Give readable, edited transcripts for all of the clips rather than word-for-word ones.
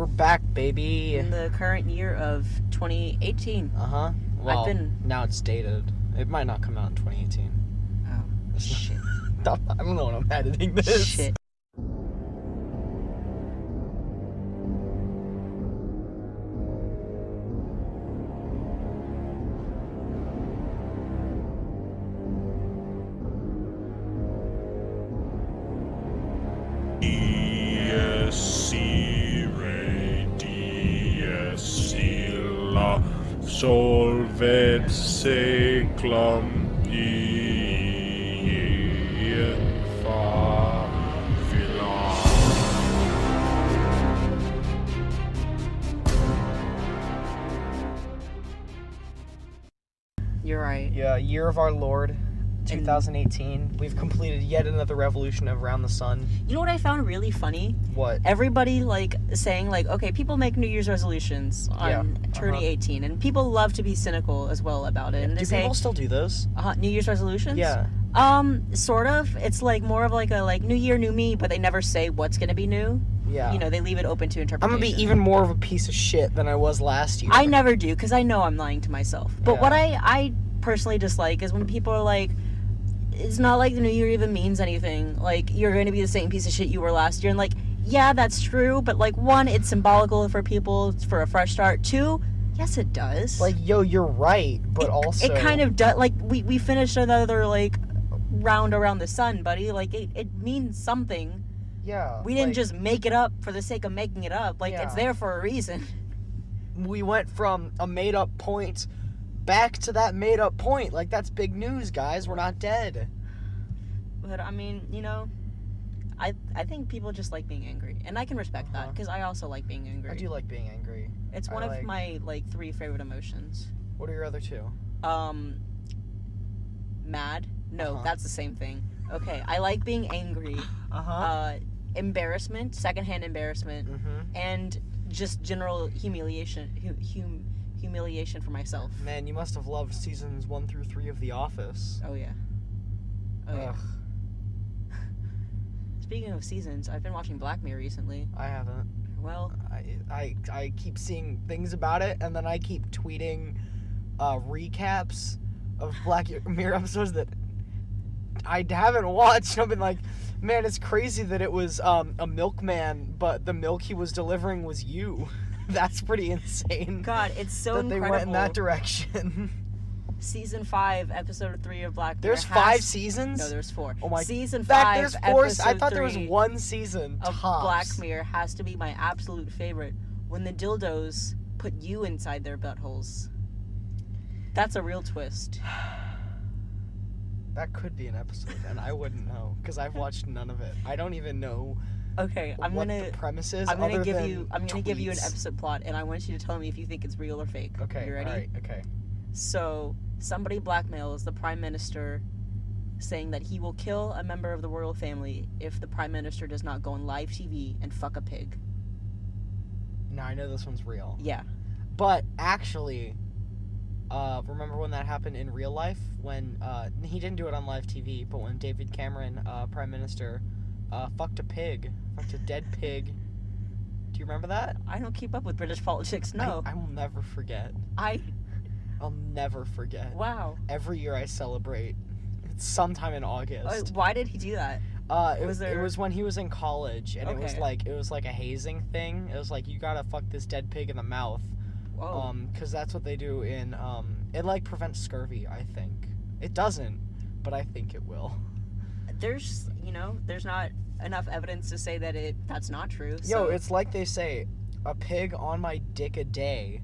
We're back, baby. In the current year of 2018. Uh-huh. Well, now it's dated. It might not come out in 2018. Oh, shit. I don't know when I'm editing this. Shit. Solvet seclum You're right. Yeah, year of our Lord, 2018. We've completed yet another revolution around the sun. You know what I found really funny? What? Everybody, saying, okay, people make New Year's resolutions on 2018, and people love to be cynical as well about it. Yeah. And they do people still do those? New Year's resolutions? Yeah. Sort of. It's, more of a new year, new me, but they never say what's going to be new. Yeah. You know, they leave it open to interpretation. I'm gonna be even more of a piece of shit than I was last year. I never do, because I know I'm lying to myself. But Yeah. what I personally dislike is when people are like, it's not like the new year even means anything. You're going to be the same piece of shit you were last year. And, yeah, that's true. But, one, it's symbolical for people for a fresh start. Two, yes, it does. You're right. But also... It kind of does. We finished another, round around the sun, buddy. It means something. Yeah. We didn't just make it up for the sake of making it up. It's there for a reason. We went from a made-up point back to that made-up point. That's big news, guys. We're not dead. But, I mean, I think people just like being angry. And I can respect that, because I also like being angry. I do like being angry. It's one of my, 3 favorite emotions. What are your other 2? Mad? No, that's the same thing. Okay, I like being angry. Embarrassment, secondhand embarrassment, and just general humiliation for myself. Man, you must have loved seasons 1 through 3 of The Office. Oh, yeah. Yeah. Speaking of seasons, I've been watching Black Mirror recently. I haven't. Well, I keep seeing things about it, and then I keep tweeting recaps of Black Mirror episodes that I haven't watched. I've been like, man, it's crazy that it was a milkman, but the milk he was delivering was you. That's pretty insane. God, it's so that incredible. They went in that direction. Season 5, episode 3 of Black Mirror. There's 5 seasons? No, there's 4. Oh my! Season 5, there's 4. I thought 3 there was 1 season of tops. Black Mirror has to be my absolute favorite. When the dildos put you inside their buttholes. That's a real twist. That could be an episode, and I wouldn't know, because I've watched none of it. I don't even know. Okay, the premise is. I'm gonna give you an episode plot, and I want you to tell me if you think it's real or fake. Okay. You ready? All right. Okay. So somebody blackmails the prime minister, saying that he will kill a member of the royal family if the prime minister does not go on live TV and fuck a pig. Now I know this one's real. Yeah. But actually, remember when that happened in real life? When he didn't do it on live TV, but when David Cameron, prime minister, fucked a dead pig. Do you remember that? I don't keep up with British politics. No. I will never forget. I'll never forget. Wow. Every year I celebrate. It's sometime in August. Why did he do that? It was when he was in college, and it was like a hazing thing. It was like, you gotta fuck this dead pig in the mouth. Whoa. Because that's what they do in it prevents scurvy. I think it doesn't, but I think it will. There's not enough evidence to say that that's not true. So. Yo, it's like they say, a pig on my dick a day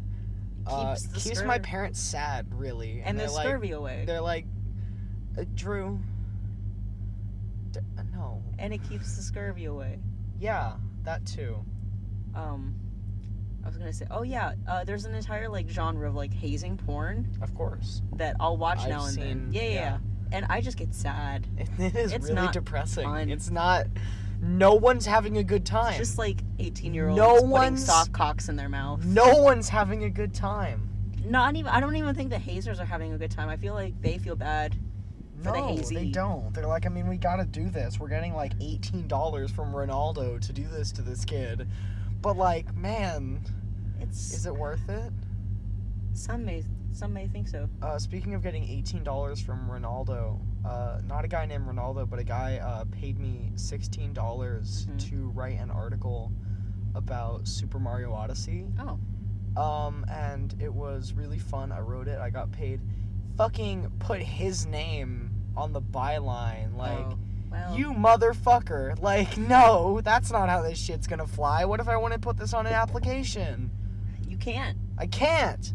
keeps my parents sad, really. And the scurvy away. They're like, Drew. No. And it keeps the scurvy away. Yeah, that too. I was gonna say, there's an entire genre of hazing porn. Of course. That I'll watch now and then. Yeah. And I just get sad. It is it's really not depressing. Fun. It's not. No one's having a good time. It's just 18-year-olds putting soft cocks in their mouth. No one's having a good time. I don't even think the hazers are having a good time. I feel like they feel bad for the hazy. No, they don't. They're like, we gotta do this. We're getting $18 from Ronaldo to do this to this kid. But like, man, It's is it worth it? some may think so. Speaking of getting $18 from Ronaldo, not a guy named Ronaldo, but a guy paid me $16 to write an article about Super Mario Odyssey. Oh. And it was really fun. I wrote it. I got paid. Fucking put his name on the byline. Like, well. you motherfucker. Like, no, that's not how this shit's gonna fly. What if I want to put this on an application? You can't. I can't.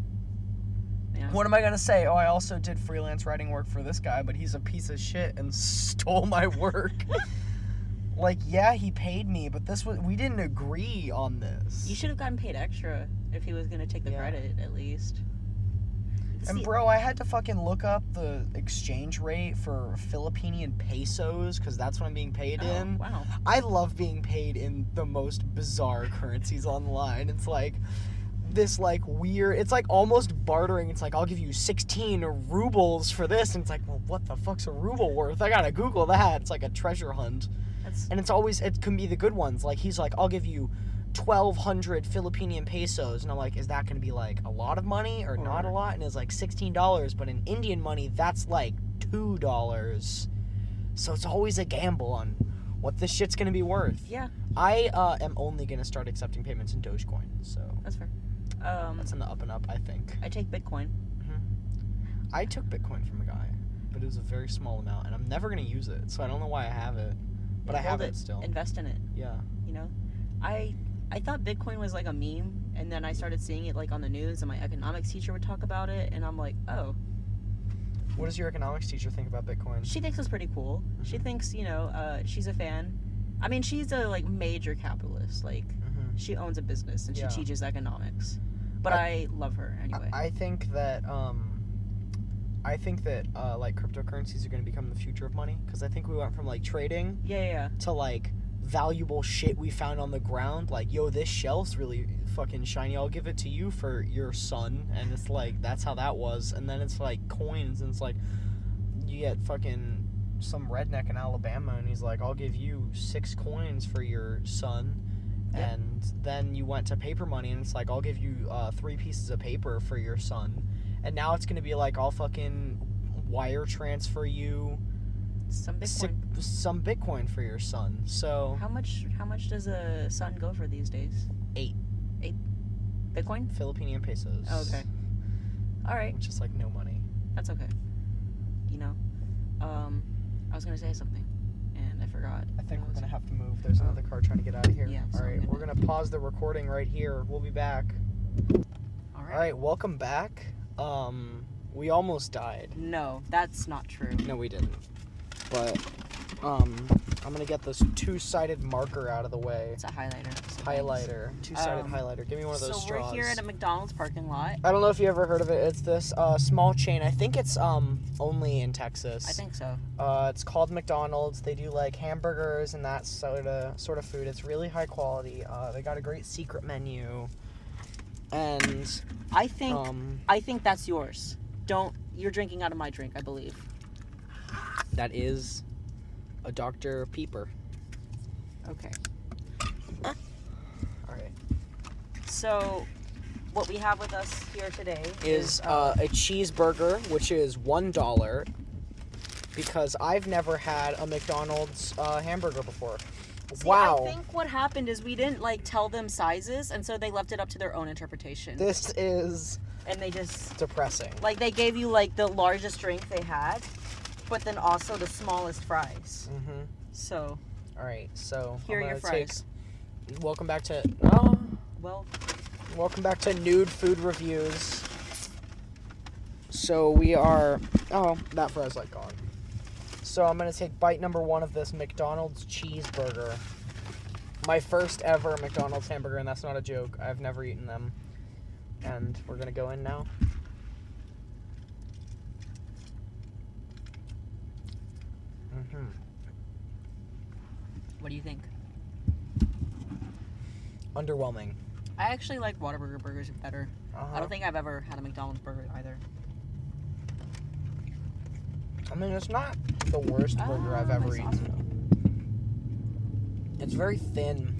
Yeah. What am I gonna say? Oh, I also did freelance writing work for this guy, but he's a piece of shit and stole my work. Like, yeah, he paid me, but we didn't agree on this. You should have gotten paid extra if he was gonna take the credit at least. And bro, I had to fucking look up the exchange rate for Philippine pesos because that's what I'm being paid in. Wow. I love being paid in the most bizarre currencies online. It's like this like weird, it's like almost bartering. It's like, I'll give you 16 rubles for this, and it's like, well, what the fuck's a ruble worth? I gotta Google that. It's like a treasure hunt. And it's always, it can be the good ones. Like, he's like, I'll give you 1,200 Philippine pesos, and I'm like, is that gonna be like a lot of money or not a lot? And it's like $16, but in Indian money that's like $2. So it's always a gamble on what this shit's gonna be worth. Yeah. I am only gonna start accepting payments in Dogecoin, so That's fair. that's in the up and up, I think. I take Bitcoin. I took Bitcoin from a guy, but it was a very small amount, and I'm never gonna use it, so I don't know why I have it, but I have it still. Invest in it. Yeah. You know, I thought Bitcoin was like a meme, and then I started seeing it like on the news, and my economics teacher would talk about it, and I'm like, oh. What does your economics teacher think about Bitcoin? She thinks it's pretty cool. She thinks, you know, she's a fan. I mean, she's a like major capitalist. Like, she owns a business and she teaches economics. But I love her anyway. I think that like cryptocurrencies are going to become the future of money, because I think we went from like trading to like valuable shit we found on the ground. Like, yo, this shell's really fucking shiny, I'll give it to you for your son. And it's like, that's how that was. And then it's like coins, and it's like you get fucking some redneck in Alabama, and he's like, I'll give you 6 coins for your son. And then you went to paper money, and it's like, I'll give you 3 pieces of paper for your son. And now it's gonna be like, I'll fucking wire transfer you some Bitcoin for your son. So how much does a son go for these days? 8 Bitcoin? Philippine pesos. Oh, okay. All right. Which is like no money. That's okay. You know, I was gonna say something, and I forgot. I think we're gonna have to move. There's another car trying to get out of here. Yeah. All right, we're gonna pause the recording right here. We'll be back. All right, welcome back. We almost died. No, that's not true. No, we didn't. But I'm gonna get this 2-sided marker out of the way. It's a highlighter. Highlighter. 2-sided highlighter. Give me one of those straws. So we're here at a McDonald's parking lot. I don't know if you ever heard of it. It's this small chain. I think it's only in Texas. I think so. It's called McDonald's. They do like hamburgers and that sort of food. It's really high quality. They got a great secret menu. And I think that's yours. You're drinking out of my drink, I believe. That is a Dr. Pepper. Okay. All right. So, what we have with us here today is a cheeseburger, which is $1, because I've never had a McDonald's hamburger before. See, wow. I think what happened is we didn't like tell them sizes, and so they left it up to their own interpretation. This is and they just depressing. Like, they gave you like the largest drink they had, but then also the smallest fries. So. All right. So here are your fries. Welcome back to. Welcome back to Nude Food Reviews. So we are. Oh, that fry's like gone. So I'm gonna take bite number 1 of this McDonald's cheeseburger. My first ever McDonald's hamburger, and that's not a joke. I've never eaten them. And we're gonna go in now. What do you think? Underwhelming. I actually like Whataburger burgers better. I don't think I've ever had a McDonald's burger either. I mean, it's not the worst burger I've ever eaten. It's very thin.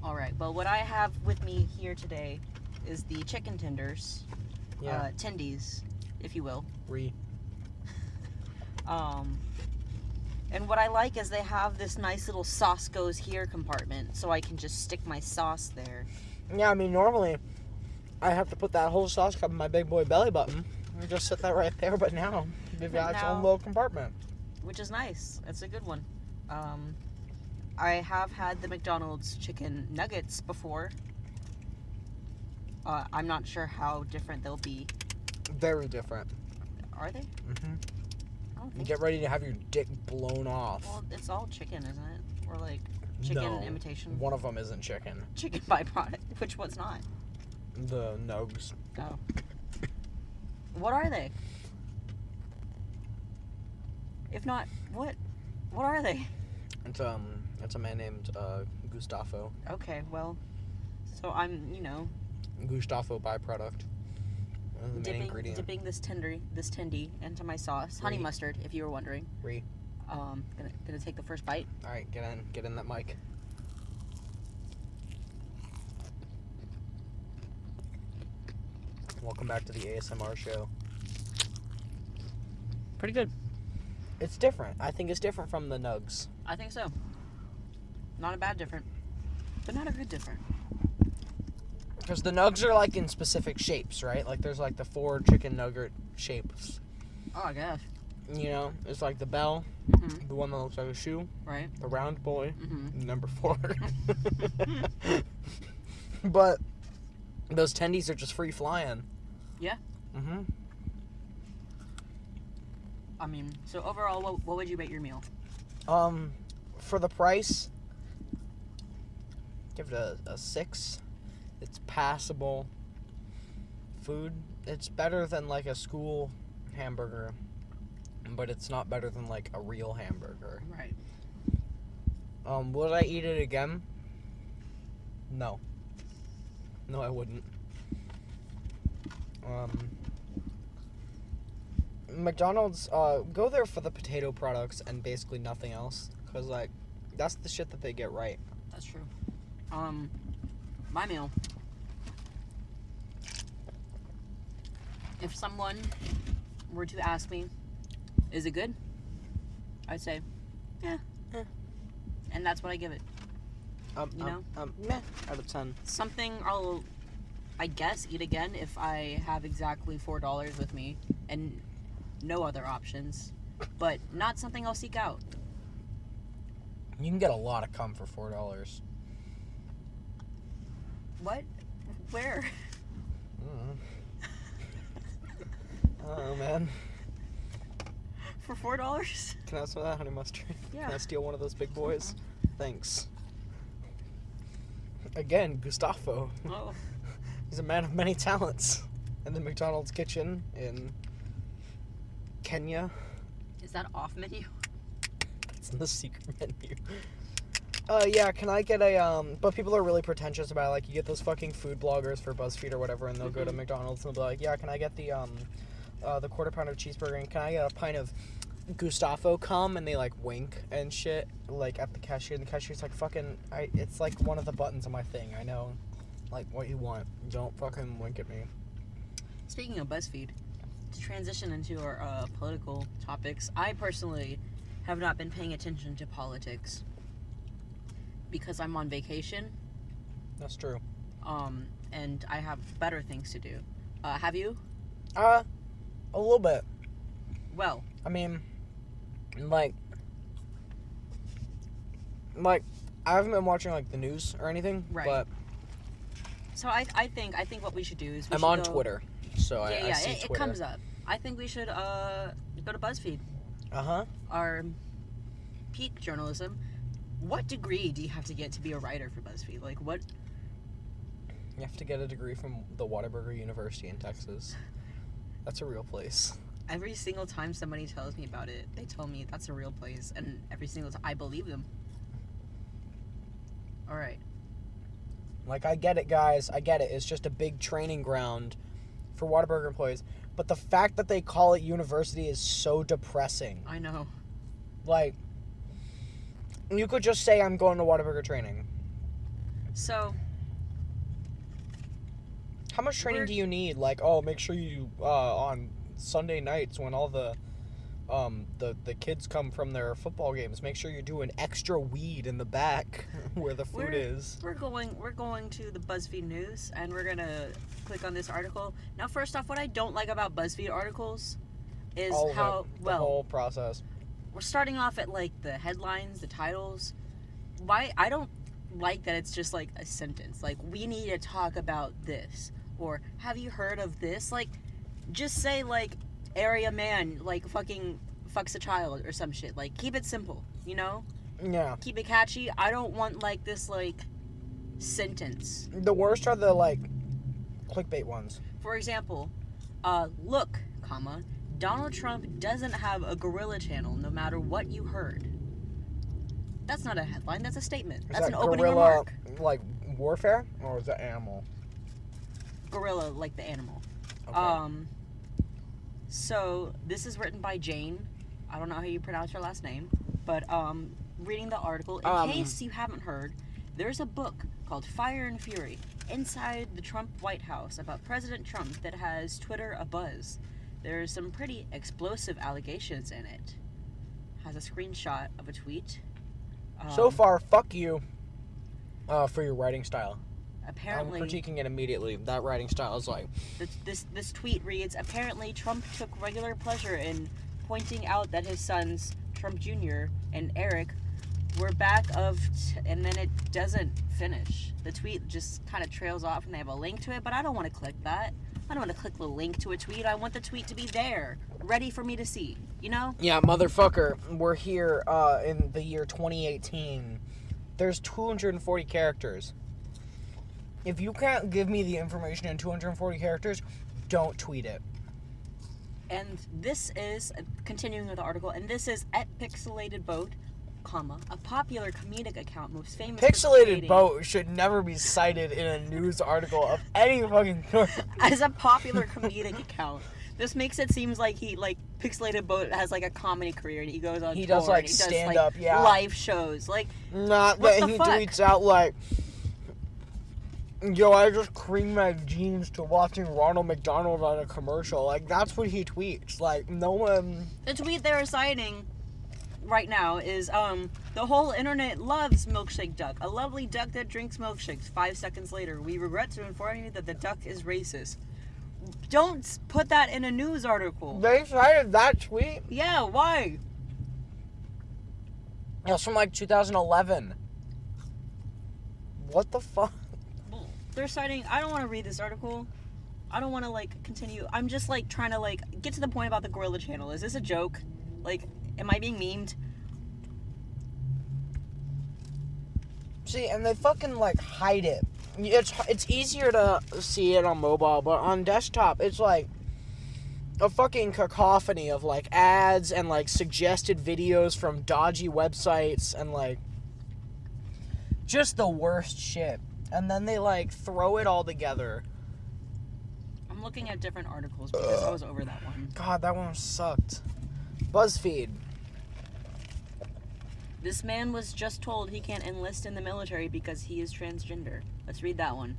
All right. Well, what I have with me here today is the chicken tenders, tendies, if you will. And what I like is they have this nice little sauce goes here compartment, so I can just stick my sauce there. Yeah, I mean, normally I have to put that whole sauce cup in my big boy belly button and just sit that right there, but now they've got its own little compartment. Which is nice. It's a good one. I have had the McDonald's chicken nuggets before. I'm not sure how different they'll be. Very different. Are they? Mm-hmm. I don't You think get ready to have your dick blown off. Well, it's all chicken, isn't it? Or like chicken imitation? One of them isn't chicken. Chicken byproduct. Which one's not? The nugs. Oh. What are they? If not, what? What are they? It's a man named Gustavo. Okay, well, so I'm, Gustavo byproduct. The main ingredient. dipping this tendy into my sauce. Honey mustard, if you were wondering. Gonna take the first bite. All right, get in that mic. Welcome back to the ASMR show. Pretty good. It's different. I think it's different from the nugs. I think so. Not a bad different, but not a good different. Because the nugs are like in specific shapes, right? Like there's like the 4 chicken nugget shapes. Oh, I guess. You know, it's like the bell, the one that looks like a shoe, right? The round boy, number 4. But those tendies are just free flying. Yeah. Mm-hmm. I mean, so overall, what would you rate your meal? For the price, give it a 6. It's passable food. It's better than like a school hamburger, but it's not better than like a real hamburger. Right. Would I eat it again? No. No, I wouldn't. McDonald's, go there for the potato products and basically nothing else, because like that's the shit that they get right. That's true. My meal. If someone were to ask me, is it good? I'd say, yeah. And that's what I give it. Meh out of 10. Something I'll, I guess, eat again if I have exactly $4 with me and no other options, but not something I'll seek out. You can get a lot of cum for $4. What? Where? Oh man. For $4? Can I have some of that honey mustard? Yeah. Can I steal one of those big boys? Thanks. Again, Gustavo. Oh. He's a man of many talents. In the McDonald's kitchen in Kenya. Is that off menu? It's in the secret menu. Yeah, can I get a, but people are really pretentious about it. Like, you get those fucking food bloggers for BuzzFeed or whatever, and they'll go to McDonald's and they'll be like, yeah, can I get the quarter pounder cheeseburger, and can I get a pint of Gustavo cum? And they, like, wink and shit, like, at the cashier, and the cashier's like, fucking, it's like one of the buttons on my thing, I know, like, what you want. Don't fucking wink at me. Speaking of BuzzFeed, to transition into our political topics, I personally have not been paying attention to politics because I'm on vacation. That's true. And I have better things to do. Have you? A little bit. Well. I mean, like, I haven't been watching, like, the news or anything, right. But so I think what we should do is I'm on Twitter, so I see it Twitter. comes up. I think we should go to BuzzFeed. Our peak journalism. What degree do you have to get to be a writer for BuzzFeed? Like, what? You have to get a degree from the Whataburger University in Texas. That's a real place. Every single time somebody tells me about it, they tell me that's a real place, and every single time I believe them. All right. Like, I get it, guys. I get it. It's just a big training ground for Whataburger employees. But the fact that they call it university is so depressing. I know. Like, you could just say I'm going to Whataburger training. So, How much training do you need? Like, make sure you on Sunday nights when all the kids come from their football games, make sure you're doing extra weed in the back where the food is. We're going to the BuzzFeed News, and we're gonna click on this article. Now, first off, what I don't like about BuzzFeed articles is the whole process. We're starting off at like the headlines, the titles. Why I don't like that it's just like a sentence. Like, we need to talk about this, or have you heard of this? Like, just say like area man like fucking fucks a child or some shit. Like, keep it simple, you know? Yeah. Keep it catchy. I don't want like this like sentence. The worst are the like clickbait ones. For example, look, comma, Donald Trump doesn't have a gorilla channel no matter what you heard. That's not a headline, that's a statement. Is That's that an opening gorilla, remark. like warfare, or is that animal? Gorilla, like the animal. Okay. So this is written by Jane. I don't know how you pronounce her last name, but reading the article, in case you haven't heard, there's a book called Fire and Fury inside the Trump White House about President Trump that has Twitter abuzz. There's some pretty explosive allegations in it. Has a screenshot of a tweet. So far, fuck you for your writing style. Apparently, I'm critiquing it immediately. That writing style is like... This tweet reads, apparently Trump took regular pleasure in pointing out that his sons, Trump Jr. and Eric, were back of... and then it doesn't finish. The tweet just kind of trails off and they have a link to it, but I don't want to click that. I don't want to click the link to a tweet. I want the tweet to be there, ready for me to see, you know? Yeah, motherfucker. We're here in the year 2018. There's 240 characters. If you can't give me the information in 240 characters, don't tweet it. And this is, continuing with the article, and this is at Pixelated Boat, comma, a popular comedic account most famous Pixelated Boat should never be cited in a news article of any fucking sort. As a popular comedic account. This makes it seem like Pixelated Boat has like a comedy career and he goes on tour. Does like and he stand does, up, yeah. live shows. Like, not what that the he fuck? tweets out like, yo, I just creamed my jeans to watching Ronald McDonald on a commercial. Like, that's what he tweets. Like, no one... The tweet they're citing right now is, the whole internet loves Milkshake Duck. A lovely duck that drinks milkshakes. 5 seconds later, we regret to inform you that the duck is racist. Don't put that in a news article. They cited that tweet? Yeah, why? That's from like 2011. What the fuck? They're citing... I don't want to read this article. I don't want to, like, continue. I'm just, like, trying to, like, get to the point about the gorilla channel. Is this a joke? Like, am I being memed? See, and they fucking, like, hide it. It's easier to see it on mobile, but on desktop, it's, like, a fucking cacophony of, like, ads and, like, suggested videos from dodgy websites and, like, just the worst shit. And then they, like, throw it all together. I'm looking at different articles because I was over that one. God, that one sucked. BuzzFeed. This man was just told he can't enlist in the military because he is transgender. Let's read that one.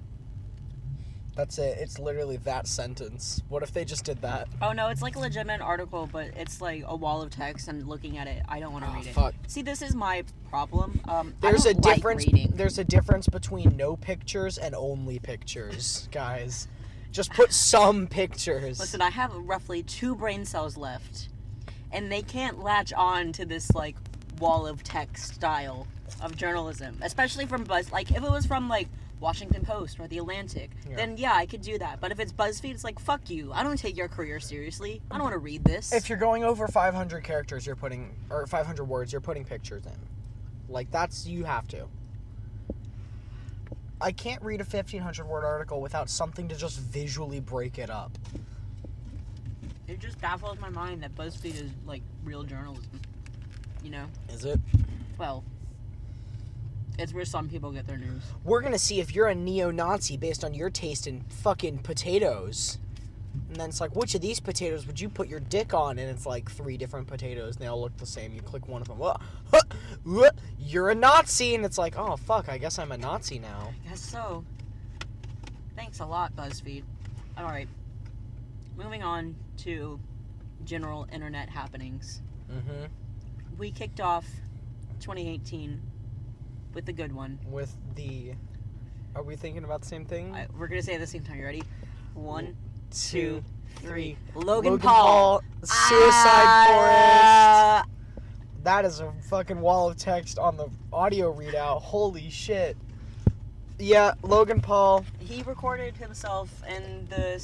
That's it. It's literally that sentence. What if they just did that? Oh no, it's like a legitimate article, but it's like a wall of text, and looking at it, I don't want to read Fuck. it. See, this is my problem. There's I a don't like difference. reading. There's a difference between no pictures and only pictures, guys. Just put some pictures. Listen, I have roughly 2 brain cells left, and they can't latch on to this like wall of text style of journalism, especially from Buzz. Like, if it was from like Washington Post or The Atlantic, then yeah, I could do that. But if it's BuzzFeed, it's like, fuck you. I don't take your career seriously. I don't want to read this. If you're going over 500 characters, you're putting, or 500 words, you're putting pictures in. Like, that's, you have to. I can't read a 1,500 word article without something to just visually break it up. It just baffles my mind that BuzzFeed is like real journalism. You know? Is it? Well, it's where some people get their news. We're gonna see if you're a neo-Nazi based on your taste in fucking potatoes. And then it's like, which of these potatoes would you put your dick on? And it's like 3 different potatoes, and they all look the same. You click one of them. You're a Nazi, and it's like, oh fuck, I guess I'm a Nazi now. I guess so. Thanks a lot, BuzzFeed. All right. Moving on to general internet happenings. Mm-hmm. We kicked off 2018 with the good one. With the... Are we thinking about the same thing? We're going to say it at the same time. You ready? 1, 2, 3. Logan Paul. Suicide Forest. That is a fucking wall of text on the audio readout. Holy shit. Yeah, Logan Paul. He recorded himself in the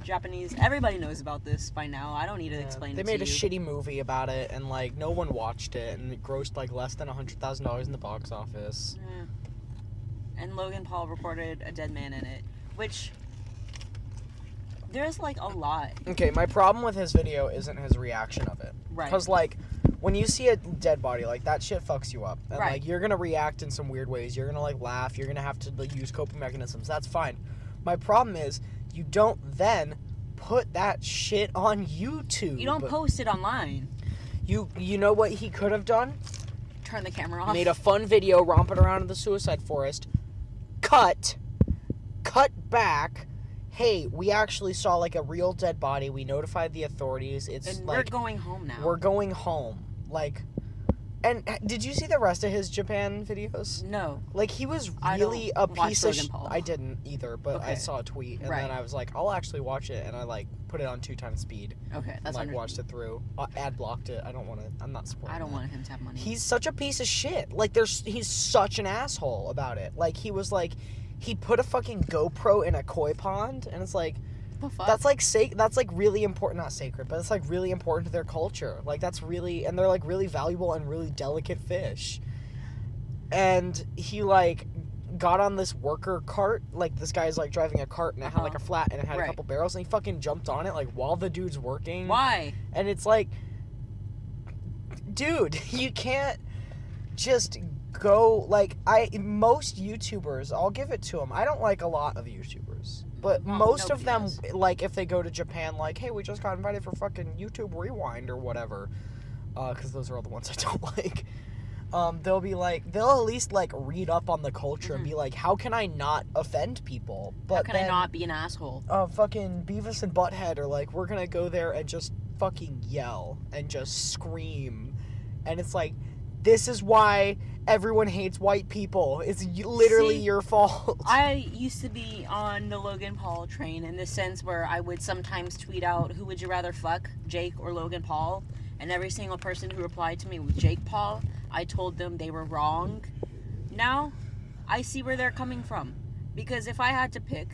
Japanese. Everybody knows about this by now. I don't need to explain it to you. They made a shitty movie about it, and like no one watched it, and it grossed like less than $100,000 in the box office. Yeah. And Logan Paul recorded a dead man in it, which there's like a lot. Okay, my problem with his video isn't his reaction of it. Right. Because like when you see a dead body, like that shit fucks you up, and right. like you're gonna react in some weird ways. You're gonna like laugh. You're gonna have to like use coping mechanisms. That's fine. My problem is you don't then put that shit on YouTube. You don't post it online. You know what he could have done? Turn the camera off. Made a fun video romping around in the suicide forest. Cut back. Hey, we actually saw like a real dead body. We notified the authorities. It's and like we're going home now. We're going home. Like, and did you see the rest of his Japan videos? No. Like he was really a piece of Logan Paul. I didn't either, but I Okay. saw a tweet and Right. then I was like, I'll actually watch it, and I like put it on 2 times speed. Okay, that's and, like watched it through. Ad blocked it. I don't want to. I'm not supporting. I don't that. want him to have money. He's such a piece of shit. Like he's such an asshole about it. Like he was like, he put a fucking GoPro in a koi pond, and it's like, the fuck? that's like really important, not sacred, but it's like really important to their culture. Like that's really, and they're like really valuable and really delicate fish. And he like got on this worker cart, like this guy's like driving a cart, and it had like a flat, and it had a couple barrels, and he fucking jumped on it like while the dude's working. Why? And it's like, dude, you can't just go like most YouTubers. I'll give it to them. I don't like a lot of YouTubers, but most of them does. like if they go to Japan, like, hey, we just got invited for fucking YouTube Rewind or whatever, because those are all the ones I don't like. They'll be like, they'll at least like read up on the culture and be like, how can I not offend people? But how can I not be an asshole? Fucking Beavis and Butthead are like, we're gonna go there and just fucking yell and just scream, and it's like, this is why everyone hates white people. It's literally your fault. I used to be on the Logan Paul train in the sense where I would sometimes tweet out, who would you rather fuck, Jake or Logan Paul? And every single person who replied to me with Jake Paul, I told them they were wrong. Now, I see where they're coming from. Because if I had to pick,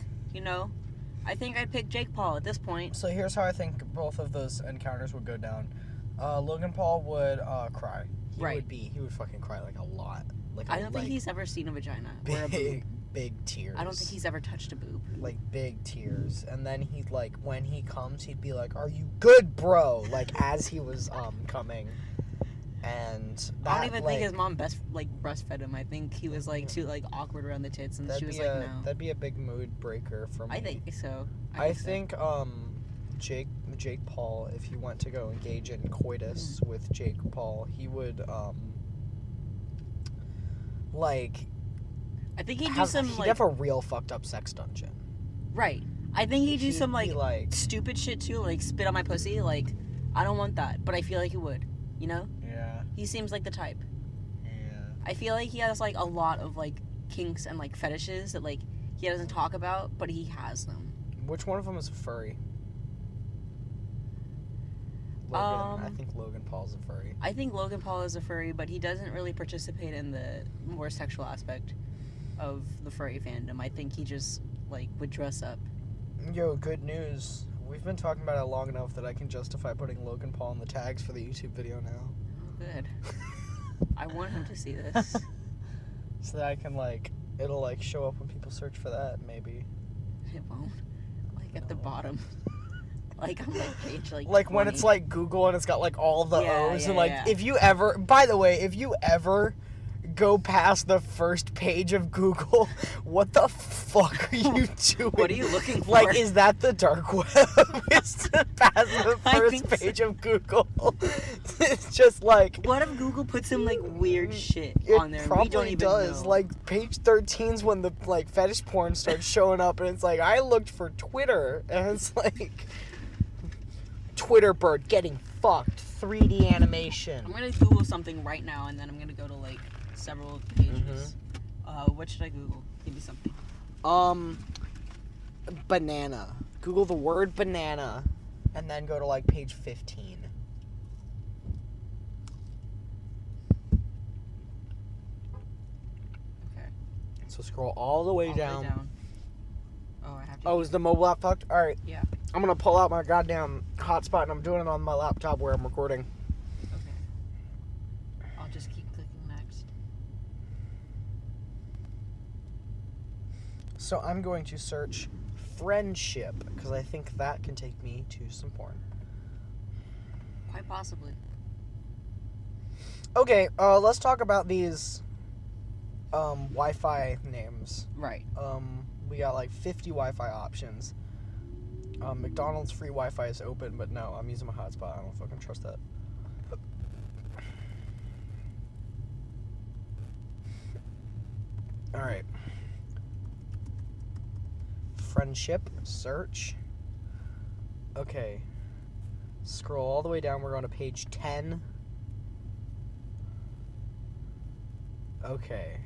I think I'd pick Jake Paul at this point. So here's how I think both of those encounters would go down. Logan Paul would cry. He would fucking cry like a lot. Like I don't think he's ever seen a vagina big, or a boob. Big tears. I don't think he's ever touched a boob. Like big tears, and then he'd like when he comes, he'd be like, "Are you good, bro?" Like as he was coming, and that, I don't even think his mom breastfed him. I think he was like too like awkward around the tits, and she was like, "No." That'd be a big mood breaker for me. I think so. I think Jake Paul, if he went to go engage in coitus with Jake Paul, he would like. I think he'd he'd have a real fucked up sex dungeon. Right. I think he'd do some like stupid shit too, like spit on my pussy. Like, I don't want that, but I feel like he would. Yeah. He seems like the type. Yeah. I feel like he has like a lot of like kinks and like fetishes that like he doesn't talk about, but he has them. Which one of them is a furry? Logan. I think Logan Paul's a furry. I think Logan Paul is a furry, but he doesn't really participate in the more sexual aspect of the furry fandom. I think he just like would dress up. Yo, good news. We've been talking about it long enough that I can justify putting Logan Paul in the tags for the YouTube video now. Oh, good. I want him to see this. So that I can it'll show up when people search for that, maybe. It won't. Like at the bottom. Like on like page like when 20. it's like Google and it's got like all the O's and yeah. if you ever, by the way, if you ever go past the first page of Google. What the fuck are you doing? What are you looking for? Like, is that the dark web? Is to pass the I first think so. page of Google? It's just like... What if Google puts some, like, weird shit It on there and probably we don't even does. know? Like, page 13's when the, like, fetish porn starts showing up, and it's like, I looked for Twitter, and it's like... Twitter bird getting fucked. 3D animation. I'm gonna Google something right now, and then I'm gonna go to, like, several pages. What should I Google? Give me something. Banana. Google the word banana, and then go to, like, page 15. Okay. So scroll all the way All the way down. down. Oh, I have to. Oh, is the mobile app fucked? Alright. Yeah. I'm gonna pull out my goddamn hotspot, and I'm doing it on my laptop where I'm recording. Okay. I'll just keep clicking next. So I'm going to search friendship, because I think that can take me to some porn. Quite possibly. Okay, let's talk about these Wi-Fi names. Right. We got like 50 Wi-Fi options. McDonald's free Wi-Fi is open, but no, I'm using my hotspot. I don't fucking trust that. Alright. Friendship, search. Okay. Scroll all the way down, we're going to page 10. Okay.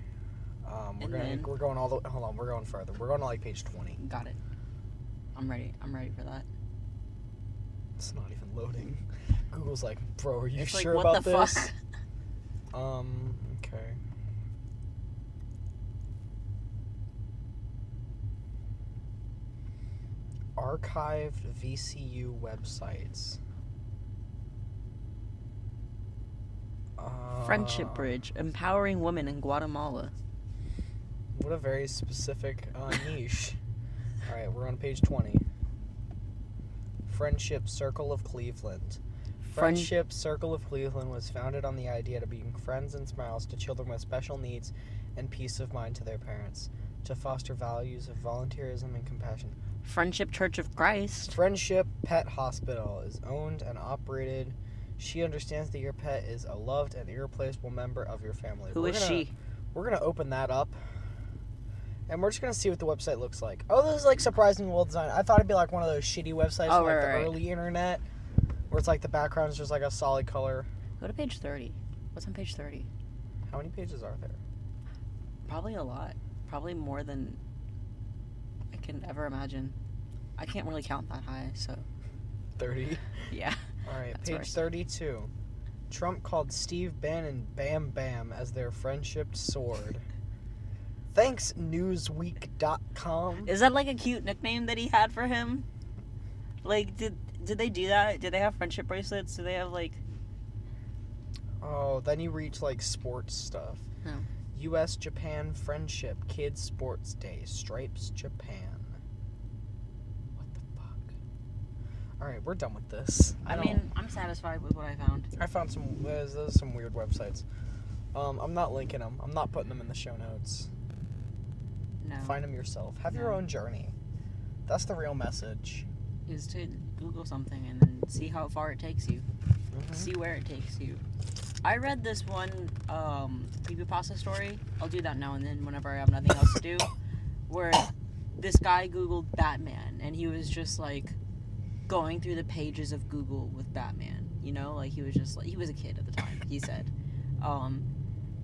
We're going all the, hold on, we're going further. We're going to like page 20. Got it. I'm ready. I'm ready for that. It's not even loading. Google's like, bro, are you It's sure like, what about the this? fuck? Okay. Archived VCU websites. Friendship Bridge, empowering women in Guatemala. What a very specific niche. Alright, we're on page 20. Friendship Circle of Cleveland. Friendship Circle of Cleveland was founded on the idea to being friends and smiles to children with special needs and peace of mind to their parents, to foster values of volunteerism and compassion. Friendship Church of Christ. Friendship Pet Hospital is owned and operated. She understands that your pet is a loved and irreplaceable member of your family. Who is she? We're going to open that up. And we're just going to see what the website looks like. Oh, this is like surprisingly well designed. I thought it'd be like one of those shitty websites from like the early internet. Where it's like the background is just like a solid color. Go to page 30. What's on page 30? How many pages are there? Probably a lot. Probably more than I can ever imagine. I can't really count that high, so. 30? Yeah. Alright, That's page worse. 32. Trump called Steve Bannon Bam Bam as their friendship sword. Thanks, Newsweek.com. Is that like a cute nickname that he had for him? Like, did they do that? Did they have friendship bracelets? Do they have like... Oh, then you reach like sports stuff. Oh. U.S.-Japan Friendship Kids Sports Day. Stripes, Japan. What the fuck? Alright, we're done with this. I mean, I'm satisfied with what I found. I found some, there's some weird websites. I'm not linking them. I'm not putting them in the show notes. No. Find them yourself. Have your own journey. That's the real message. Is to Google something and then see how far it takes you. Mm-hmm. See where it takes you. I read this one creepypasta story. I'll do that now and then whenever I have nothing else to do. Where this guy Googled Batman and he was just like going through the pages of Google with Batman. You know, like he was just like, he was a kid at the time, he said.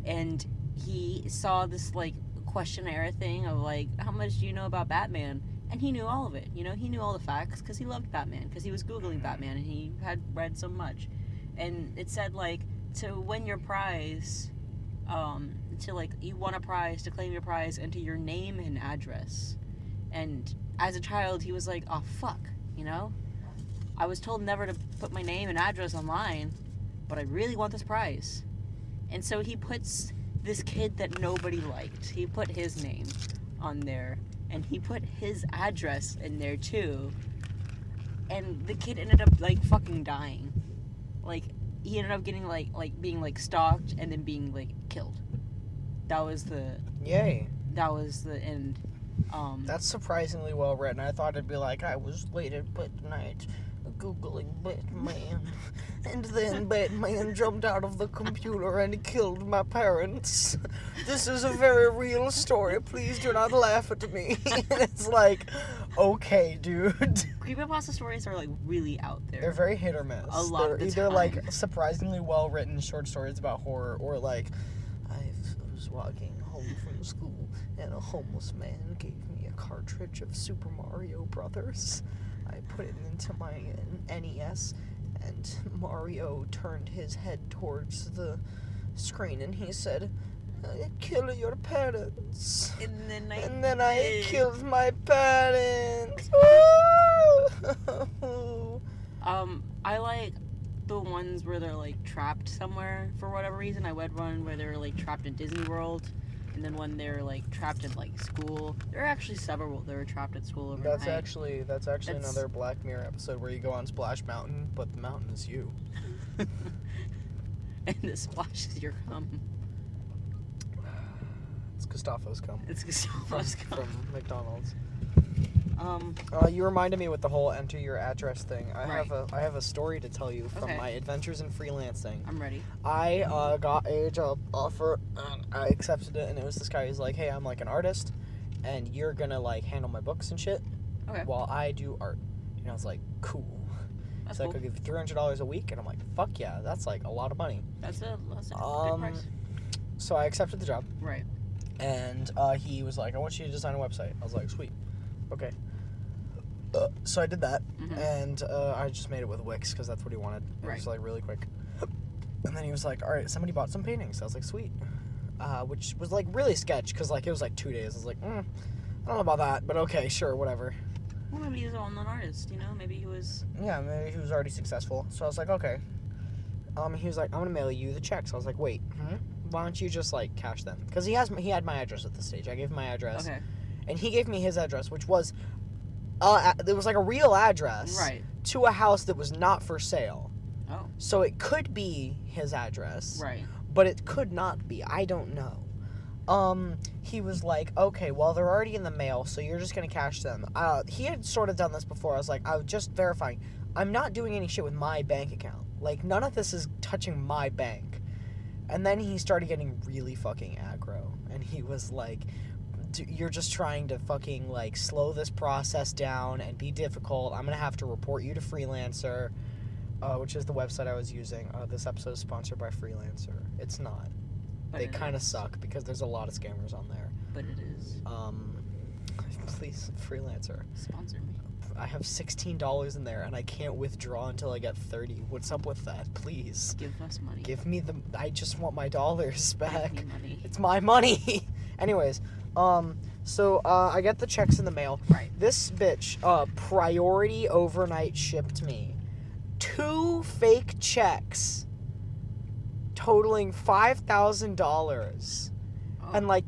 And he saw this like questionnaire thing of like, how much do you know about Batman? And he knew all of it. You know, he knew all the facts because he loved Batman, because he was Googling Batman and he had read so much. And it said like, to win your prize, to like, you won a prize, to claim your prize, enter your name and address. And as a child, he was like, oh fuck, you know? I was told never to put my name and address online, but I really want this prize. And so he puts this kid that nobody liked, he put his name on there, and he put his address in there too. And the kid ended up like fucking dying. Like, he ended up getting like being like stalked and then being like killed. that was the Yay. end. That's surprisingly well written. I thought it'd be like, I was late at midnight Googling Batman, and then Batman jumped out of the computer and killed my parents. This is a very real story. Please do not laugh at me. And it's like, okay, dude. Creepypasta stories are like really out there. They're very hit or miss. A lot They're of the either time. like surprisingly well written short stories about horror, or like, I was walking home from school and a homeless man gave me a cartridge of Super Mario Brothers. I put it into my NES, and Mario turned his head towards the screen, and he said, "Kill your parents." And then I killed my parents. I like the ones where they're like trapped somewhere for whatever reason. I read one where they're like trapped in Disney World, and then one they're like trapped in like school. There are actually several that were trapped at school overnight. That's actually another Black Mirror episode where you go on Splash Mountain, but the mountain is you. And the splash is your cum. It's Gustavo's cum. It's Gustavo's cum. From McDonald's. Um, You reminded me with the whole enter your address thing. I Right. have a story to tell you from Okay. my adventures in freelancing. I'm ready. I got a job offer and I accepted it, and it was this guy who's like, "Hey, I'm like an artist, and you're gonna like handle my books and shit Okay. while I do art." And I was like, "Cool." That's So cool. I could give you $300 a week, and I'm like, "Fuck yeah, that's like a lot of money." That's a good Um, price. So I accepted the job, Right. and he was like, "I want you to design a website." I was like, "Sweet, okay." So I did that, Mhm. and I just made it with Wix because that's what he wanted. It was like really quick. And then he was like, "All right, somebody bought some paintings." I was like, "Sweet," which was like really sketch because like it was like 2 days. I was like, I don't know about that, but okay, sure, whatever. Well, maybe he's an artist, you know? Maybe he was... Yeah, maybe he was already successful. So I was like, okay. He was like, "I'm gonna mail you the checks." I was like, "Wait, why don't you just like cash them?" Because he had my address at this stage. I gave him my address, Okay. and he gave me his address, which was it was like a real address Right. to a house that was not for sale. Oh. So it could be his address, Right. but it could not be. I don't know. He was like, "Okay, well, they're already in the mail, so you're just gonna cash them." He had sort of done this before. I was like, I was just verifying. I'm not doing any shit with my bank account. Like, none of this is touching my bank. And then he started getting really fucking aggro. And he was like, "You're just trying to fucking, like, slow this process down and be difficult. I'm gonna have to report you to Freelancer," which is the website I was using. This episode is sponsored by Freelancer. It's not. But They it kind of is. suck because there's a lot of scammers on there. But it is. Please, Freelancer. Sponsor me. I have $16 in there and I can't withdraw until I get 30. What's up with that? Please. Give us money. Give me I just want my dollars back. Give me money. It's my money. Anyways, so I get the checks in the mail. Right. This bitch, priority overnight shipped me 2 fake checks totaling $5,000. Oh. And like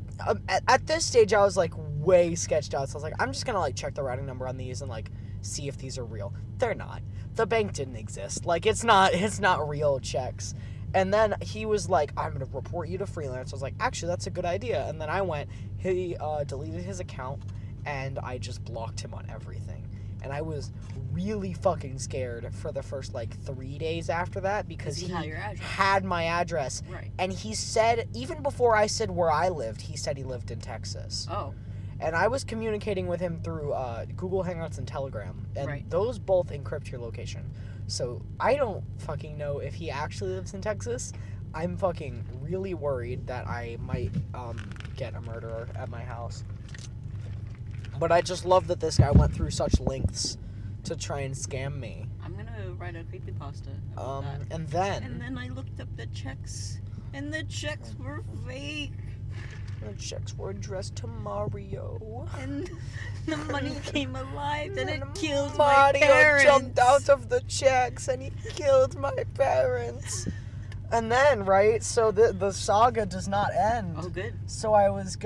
at this stage I was like way sketched out, so I was like, I'm just gonna like check the routing number on these and like see if these are real. They're not. The bank didn't exist. Like it's not real checks. And then he was like, "I'm gonna report you to Freelance." I was like, "Actually, that's a good idea." And then I went, he deleted his account, and I just blocked him on everything. And I was really fucking scared for the first like 3 days after that because he he had your address. had my address. Right. And he said, even before I said where I lived, he said he lived in Texas. Oh. And I was communicating with him through Google Hangouts and Telegram. And Right. those both encrypt your location. So I don't fucking know if he actually lives in Texas. I'm fucking really worried that I might get a murderer at my house. But I just love that this guy went through such lengths to try and scam me. I'm gonna write a creepypasta about that. And then... And then I looked up the checks, and the checks were fake. The checks were addressed to Mario. And the money came alive, and it And killed my Mario parents. jumped out of the checks and he killed my parents. And then, right, so the saga does not end. Oh, good. So I went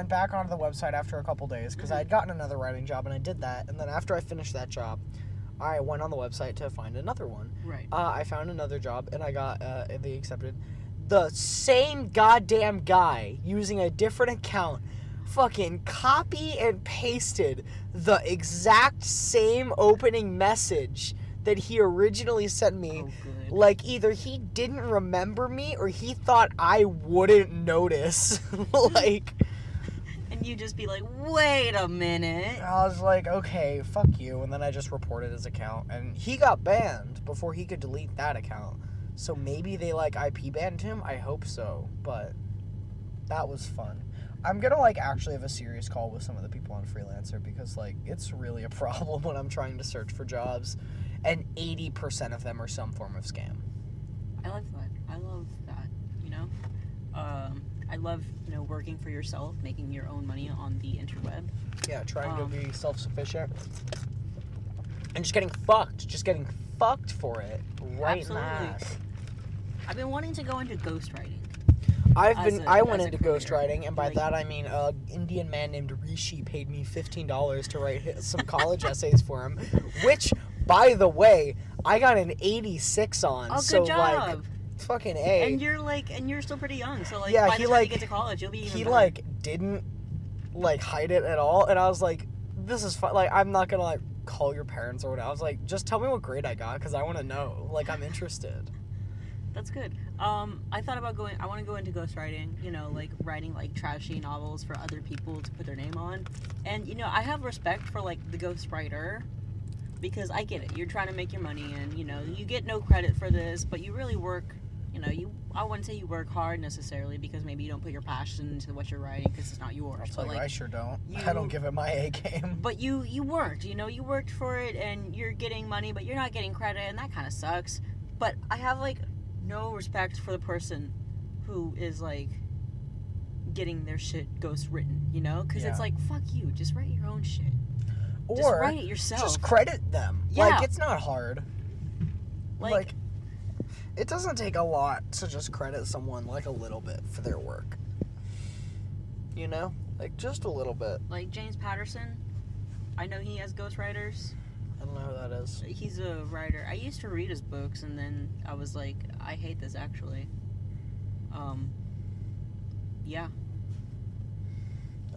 back onto the website after a couple days because I had gotten another writing job and I did that. And then after I finished that job, I went on the website to find another one. Right. I found another job and I got, they accepted. the same goddamn guy using a different account fucking copy and pasted the exact same opening message that he originally sent me. Oh, good. Like, either he didn't remember me or he thought I wouldn't notice. Like, And you just be like, wait a minute. I was like, okay, fuck you. And then I just reported his account. And he got banned before he could delete that account. So maybe they, like, IP banned him? I hope so. But that was fun. I'm gonna, like, actually have a serious call with some of the people on Freelancer because, like, it's really a problem when I'm trying to search for jobs. And 80% of them are some form of scam. I love that. I love that, you know? I love, working for yourself, making your own money on the interweb. Yeah, trying to be self-sufficient. And just getting fucked. Just getting fucked for it. Right in the ass. I've been wanting to go into ghostwriting. I went into career. ghostwriting, and by that I mean an Indian man named Rishi paid me $15 to write some college essays for him, which, by the way, I got an 86 on. Oh, good so job. Like, fucking A. And you're still pretty young, so Yeah, by the he, time like- you get to college, you'll be even He better. didn't hide it at all, and I was like, this is fun. Like, I'm not gonna call your parents or whatever. I was like, just tell me what grade I got because I want to know. Like, I'm interested. That's good. I thought about I want to go into ghostwriting, writing trashy novels for other people to put their name on. And I have respect for the ghostwriter because I get it. You're trying to make your money and you get no credit for this, but you really work, I wouldn't say you work hard necessarily because maybe you don't put your passion into what you're writing because it's not yours. But I sure don't. I you- don't give it my A game. But you worked, you worked for it and you're getting money, but you're not getting credit and that kind of sucks. But I have no respect for the person who is getting their shit ghost written, because it's Yeah. fuck you, just write your own shit. Or Just write it yourself. just credit them. Yeah. It's not hard. It doesn't take a lot to just credit someone a little bit for their work. Just a little bit. like James Patterson. I know he has ghostwriters. I don't know who that is. He's a writer. I used to read his books and then I was like, I hate this actually. Yeah.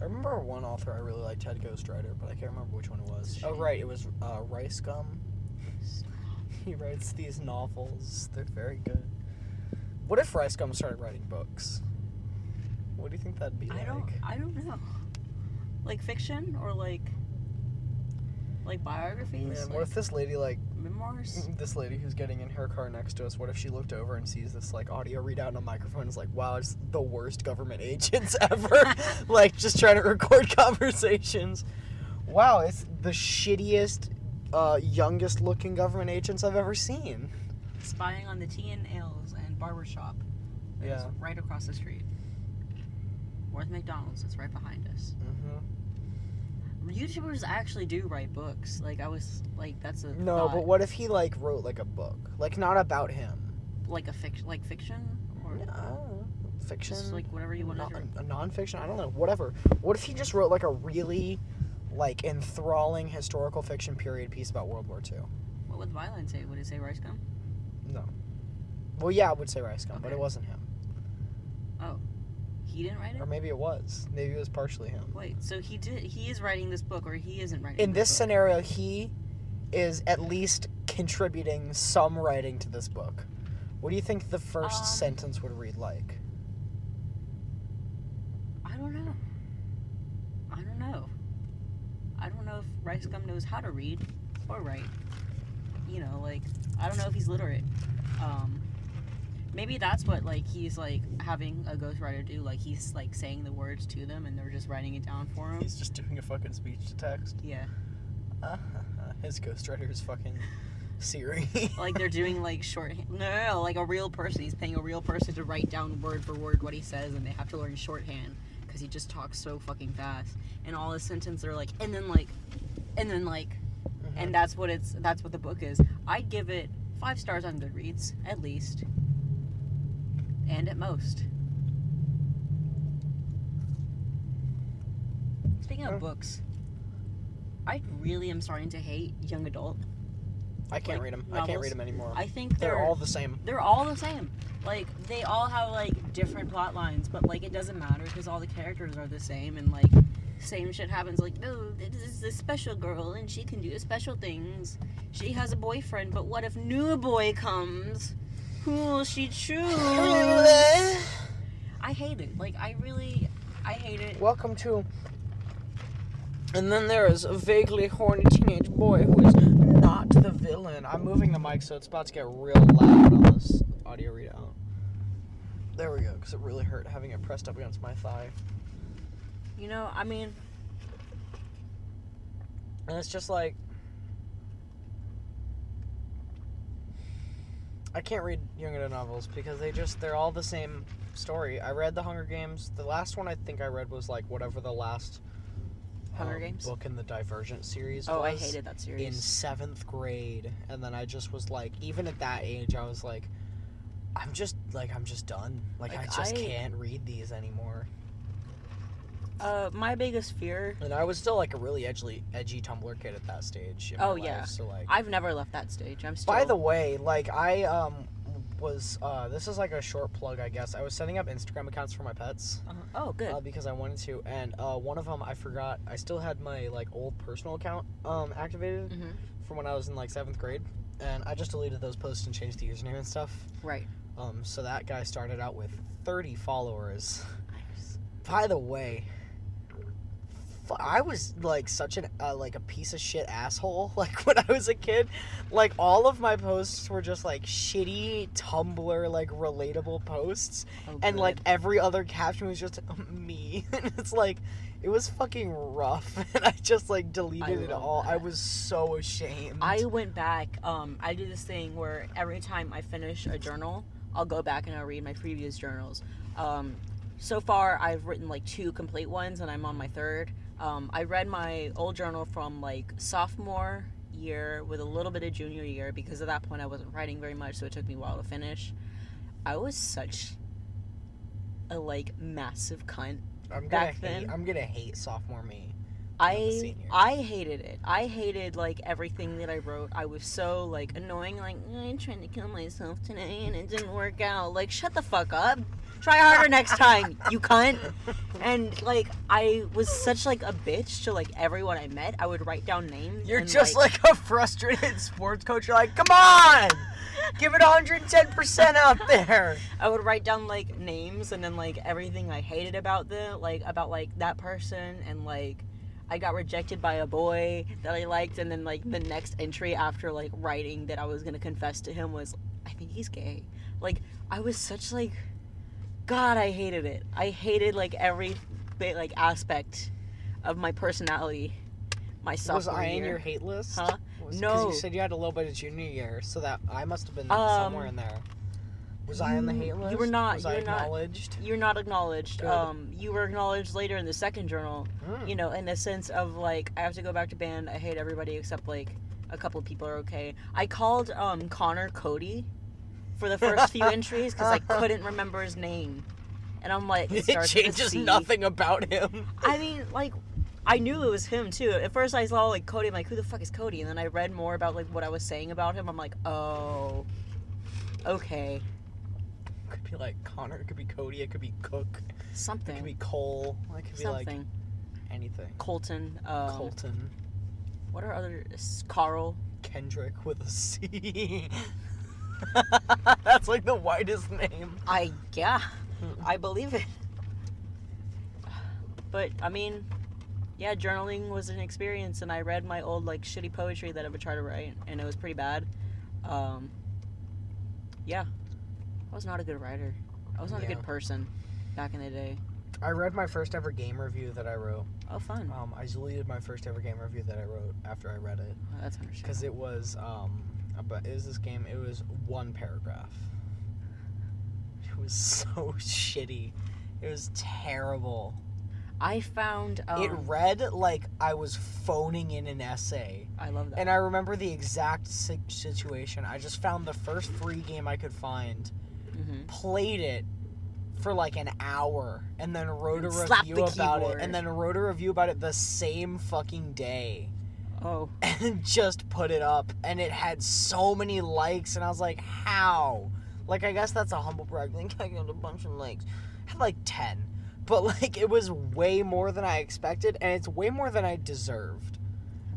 I remember one author I really liked had ghostwriter, but I can't remember which one it was. Oh, right, it was Rice Gum. He writes these novels. They're very good. What if Rice Gum started writing books? What do you think that'd be like? I don't know. Fiction or biographies? Man, what if this lady, memoirs? this lady who's getting in her car next to us, what if she looked over and sees this, audio readout on a microphone and is like, wow, it's the worst government agents ever. Just trying to record conversations. Wow, it's the shittiest, youngest looking government agents I've ever seen. Spying on the tea and ales and barbershop. That is Yeah. right across the street. Or the McDonald's that's right behind us. Mm-hmm. YouTubers actually do write books. That's a No, thought. but what if he, wrote, a book? Not about him. Fiction? Or Fiction. just, whatever you want to do. A non-fiction? I don't know. Whatever. What if he just wrote, a really, enthralling historical fiction period piece about World War II? What would Violin say? Would it say Rice Gum? No. Well, yeah, I would say Rice Gum, but Okay. it wasn't him. Oh. He didn't write it? Or maybe it was. Maybe it was partially him. Wait, so he is writing this book or he isn't writing In this book? scenario, he is at least contributing some writing to this book. What do you think the first sentence would read like? I don't know. I don't know if Rice Gum knows how to read or write. I don't know if he's literate. Maybe that's what he's having a ghostwriter do. He's saying the words to them and they're just writing it down for him. He's just doing a fucking speech to text. Yeah. His ghostwriter is fucking Siri. They're doing shorthand. No, a real person. He's paying a real person to write down word for word what he says, and they have to learn shorthand because he just talks so fucking fast. And all his sentences are and then and that's what the book is. I'd give it 5 stars on Goodreads at least, and at most. Speaking of books, I really am starting to hate young adult. I can't read them. I can't read them anymore. I think they're all the same. They're all the same. Like, they all have, like, different plot lines, but, like, it doesn't matter because all the characters are the same, and, like, same shit happens. Like, no, this is a special girl, and she can do special things. She has a boyfriend, but what if new boy comes? Who will she choose? I hate it. Like, I hate it. Welcome to... And then there is a vaguely horny teenage boy who is not the villain. I'm moving the mic so it's about to get real loud on this audio readout. There we go, because it really hurt having it pressed up against my thigh. You know, I mean... And it's just like... I can't read young adult novels because they're all the same story. I read The Hunger Games. The last one I think I read was like whatever the last... Hunger Games? Book in the Divergent series Oh, was I hated that series. in 7th grade, and then I just was like, even at that age, I was like, I'm just done. Like I just can't read these anymore. My biggest fear... And I was still like a really edgy Tumblr kid at that stage in my life, so like... I've never left that stage. I'm still... By the way, like I was this is like a short plug, I guess. I was setting up Instagram accounts for my pets. Oh, good. Because I wanted to, and one of them I forgot. I still had my like old personal account activated from when I was in like 7th grade, and I just deleted those posts and changed the username and stuff. Right. So that guy started out with 30 followers. Nice. By the way, I was like such an like a piece of shit asshole like when I was a kid. Like all of my posts were just like shitty Tumblr like relatable posts, and like every other caption was just me. And it's like it was fucking rough, and I just like deleted it all. I was so ashamed. I went back. I did this thing where every time I finish a journal, I'll go back and I'll read my previous journals. So far, I've written like 2 complete ones, and I'm on my 3rd. I read my old journal from like sophomore year with a little bit of junior year because at that point I wasn't writing very much, so it took me a while to finish. I was such a like massive cunt back then. I'm gonna hate sophomore me. I hated it. I hated like everything that I wrote. I was so like annoying. Like, I'm trying to kill myself today and it didn't work out. Like, shut the fuck up. Try harder next time, you cunt. And like I was such like a bitch to like everyone I met. I would write down names. You're just like a frustrated sports coach. You're like, come on, give it 110% out there. I would write down like names and then like everything I hated about them, like about like that person, and like I got rejected by a boy that I liked, and then like the next entry after like writing that I was gonna confess to him was, I think he's gay. Like I was such like, God, I hated it. I hated like every bit like aspect of my personality. My sophomore year. Was I in your hate list? Huh? No. Because you said you had a little bit of junior year, so that I must have been somewhere in there. Was I on the hate list? You were not. Was I acknowledged? You're not acknowledged. Good. You were acknowledged later in the 2nd journal. You know, in the sense of like, I have to go back to band. I hate everybody except like a couple of people are okay. I called Connor Cody for the first few entries because I couldn't remember his name, and I'm like, it changes nothing about him. I mean, like, I knew it was him too. At first I saw like Cody, I'm like, who the fuck is Cody? And then I read more about like what I was saying about him. I'm like, oh, okay. It could be like Connor, it could be Cody, it could be Cook. Something. It could be Cole. It could be like anything. Colton. Colton. What are other... Carl. Kendrick with a C. That's like the whitest name. Yeah. I believe it. But, I mean, yeah, journaling was an experience, and I read my old, like, shitty poetry that I would try to write, and it was pretty bad. Yeah. I was not a good writer. I was not a good person back in the day. I read my first ever game review that I wrote. Oh, fun. I deleted my first ever game review that I wrote after I read it. Oh, that's understandable. Because it was, this game, it was 1 paragraph. It was so shitty. It was terrible. I found... it read like I was phoning in an essay. I love that. And I remember the exact situation. I just found the first free game I could find, played it for like an hour, and then wrote a review about it. And then wrote a review about it the same fucking day. Oh. and just put it up, and it had so many likes, and I was like, how? Like, I guess that's a humble brag. Like, I got a bunch of likes. I had like 10. But, like, it was way more than I expected, and it's way more than I deserved.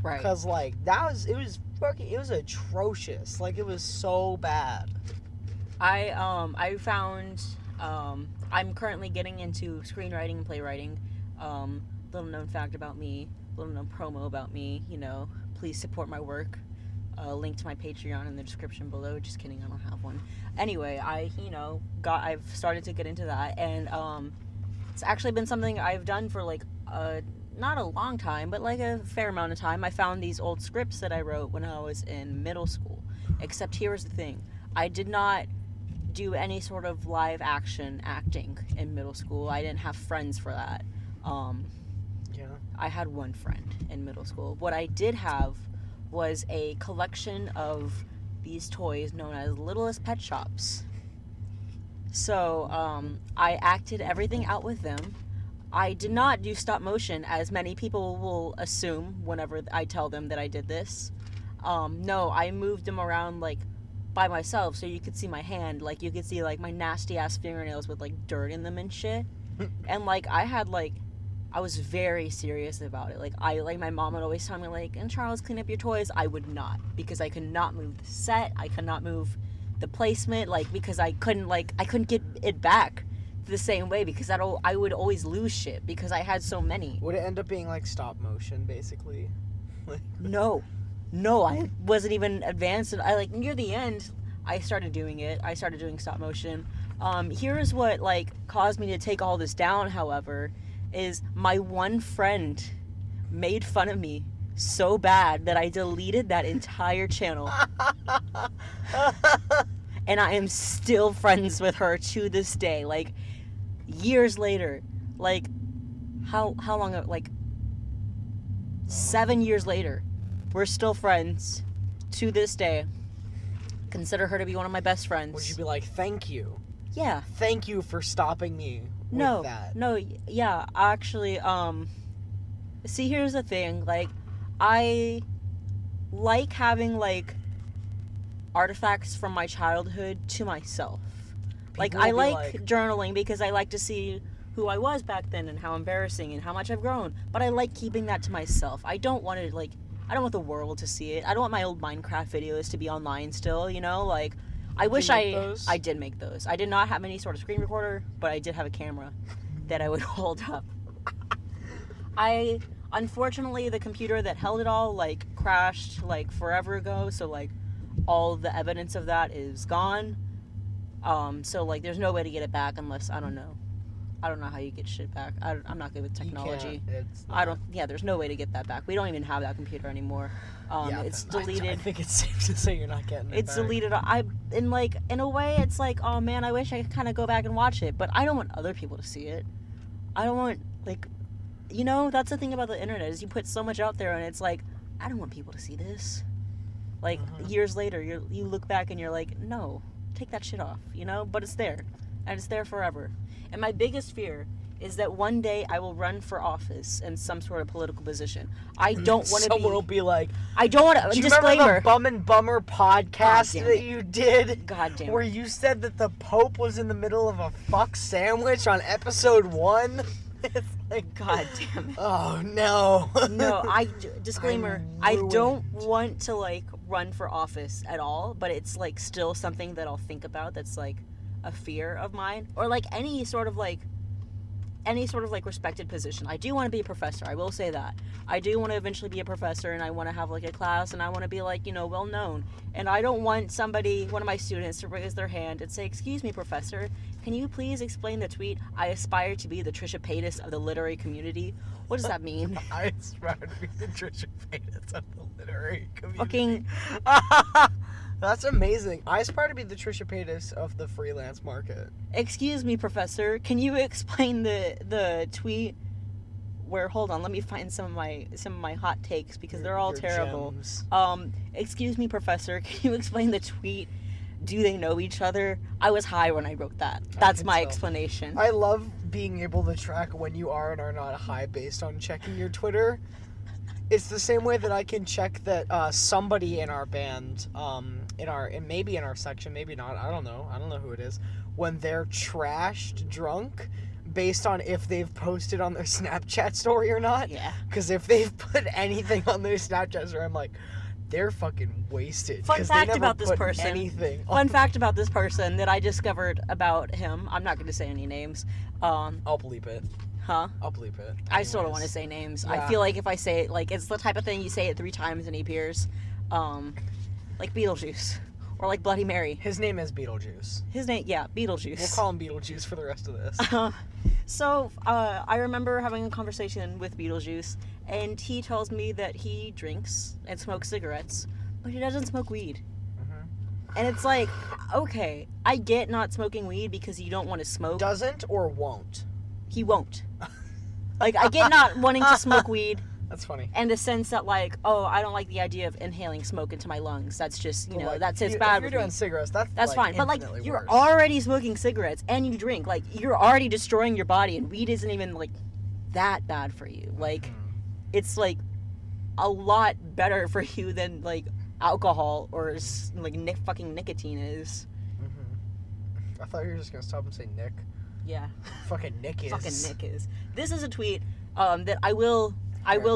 Right. Because, like, it was atrocious. Like, it was so bad. I found, I'm currently getting into screenwriting and playwriting. Little known fact about me, little known promo about me, please support my work. Link to my Patreon in the description below. Just kidding, I don't have one. Anyway, I've started to get into that, and, it's actually been something I've done for, like, not a long time, but, like, a fair amount of time. I found these old scripts that I wrote when I was in middle school. Except here's the thing. I did not do any sort of live action acting in middle school. I didn't have friends for that. Yeah. I had one friend in middle school. What I did have was a collection of these toys known as Littlest Pet Shops. So, I acted everything out with them. I did not do stop motion, as many people will assume whenever I tell them that I did this. No, I moved them around, like, by myself, so you could see my hand. Like, you could see, like, my nasty-ass fingernails with, like, dirt in them and shit. And, like, I was very serious about it. Like, my mom would always tell me, like, and Charles, clean up your toys. I would not, because I could not move the set. I could not move the placement, like, because I couldn't get it back the same way, because I would always lose shit because I had so many. Would it end up being like stop motion, basically? No, I wasn't even advanced. Near the end, I started doing it. I started doing stop motion. Here's what, like, caused me to take all this down, however, is my one friend made fun of me so bad that I deleted that entire channel. And I am still friends with her to this day. Like, years later. Like, how long? Like, 7 years later. We're still friends to this day. Consider her to be one of my best friends. Would you be like, thank you? Yeah. Thank you for stopping me with that. No, yeah, actually, see, here's the thing, like, I like having, like, artifacts from my childhood to myself. Like, I like journaling because I like to see who I was back then and how embarrassing and how much I've grown, but I like keeping that to myself. I don't want to, like, I don't want the world to see it. I don't want my old Minecraft videos to be online still, like, I wish I did make those. I did not have any sort of screen recorder, but I did have a camera that I would hold up. Unfortunately, the computer that held it all, like, crashed, like, forever ago, so, like, all the evidence of that is gone. So, like, there's no way to get it back unless, I don't know how you get shit back. I'm not good with technology. There's no way to get that back. We don't even have that computer anymore. It's deleted. I think it's safe to say you're not getting it It's back. deleted. In a way, it's like, oh man, I wish I could kind of go back and watch it, but I don't want other people to see it. I don't want, like, that's the thing about the internet, is you put so much out there, and it's like, I don't want people to see this. Like, years later, you look back and you're like, no, take that shit off, but it's there, and it's there forever. And my biggest fear is that one day I will run for office in some sort of political position. I don't want to be... Someone will be like... I don't want to... Do you disclaimer. remember the Bum and Bummer podcast that you did? God damn it. Where you said that the Pope was in the middle of a fuck sandwich on episode 1? It's like... God damn it. Oh, no. No, disclaimer. I don't want to, like, run for office at all, but it's, like, still something that I'll think about that's, like, a fear of mine. Or, like, any sort of respected position. I do want to be a professor. I will say that. I do want to eventually be a professor, and I want to have, like, a class, and I want to be, like, well known. And I don't want one of my students, to raise their hand and say, "Excuse me, professor, can you please explain the tweet, 'I aspire to be the Trisha Paytas of the literary community'?" What does that mean? I aspire to be the Trisha Paytas of the literary community. Fucking... That's amazing. I aspire to be the Trisha Paytas of the freelance market. Excuse me, professor, can you explain the tweet where, hold on, let me find some of my hot takes, because they're all terrible. Gems. Excuse me, professor, can you explain the tweet, "Do they know each other?" I was high when I wrote that. That's my explanation. I love being able to track when you are and are not high based on checking your Twitter. It's the same way that I can check that somebody in our band, maybe in our section, maybe not. I don't know who it is. When they're trashed drunk, based on if they've posted on their Snapchat story or not. Yeah. Because if they've put anything on their Snapchat story, I'm like, they're fucking wasted. Fun 'cause fact they never about this put person. Anything Fun fact about this person that I discovered about him. I'm not going to say any names. I'll bleep it. Huh? I'll bleep it. I still don't Anyways. want to say names. Yeah. I feel like if I say it, like, it's the type of thing you say it 3 times and he appears. Like Beetlejuice. Or like Bloody Mary. His name is Beetlejuice. His name, yeah, Beetlejuice. We'll call him Beetlejuice for the rest of this. So, I remember having a conversation with Beetlejuice, and he tells me that he drinks and smokes cigarettes, but he doesn't smoke weed. And it's like, okay, I get not smoking weed because you don't want to smoke. Doesn't or won't? He won't. Like, I get not wanting to smoke weed, That's funny. and the sense that, like, oh, I don't like the idea of inhaling smoke into my lungs. That's just, you know, Like, that's it's if bad you're with doing me. cigarettes, that's That's fine. But, like, infinitely you're worse. already smoking cigarettes and you drink. Like, you're already destroying your body, and weed isn't even, like, that bad for you. Like, it's, like, a lot better for you than, like, alcohol or, like, fucking nicotine is. I thought you were just gonna stop and say Nick. Yeah. Fucking Nick is. Fucking Nick is. This is a tweet that I will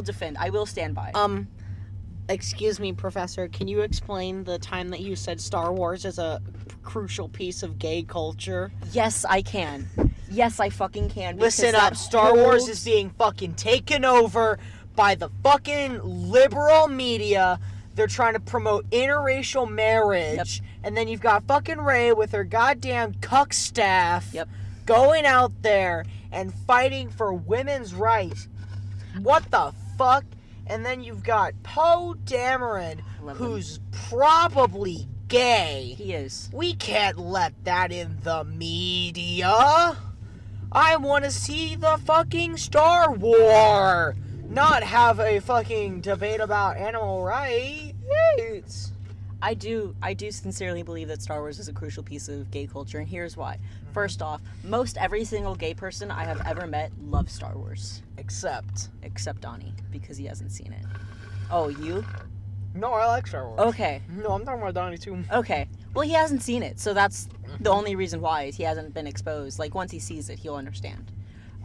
defend. I will stand by. Excuse me, Professor, can you explain the time that you said Star Wars is a crucial piece of gay culture? Yes, I can. Yes, I fucking can. because Listen that up, Star Wars holds- is being fucking taken over by the fucking liberal media. They're trying to promote interracial marriage. Yep. And then you've got fucking Rey with her goddamn cuck staff Yep. going out there and fighting for women's rights. What the fuck? And then you've got Poe Dameron, Love him. who's probably gay. He is. We can't let that in the media. I want to see the fucking Star War, not have a fucking debate about animal rights. I do sincerely believe that Star Wars is a crucial piece of gay culture, and here's why. First off, most every single gay person I have ever met loves Star Wars, Except, except Donnie, because he hasn't seen it. Oh, you? no, I like Star Wars. Okay. No, I'm talking about Donnie too. Okay. Well, he hasn't seen it, so that's the only reason why is he hasn't been exposed. Like, once he sees it, he'll understand.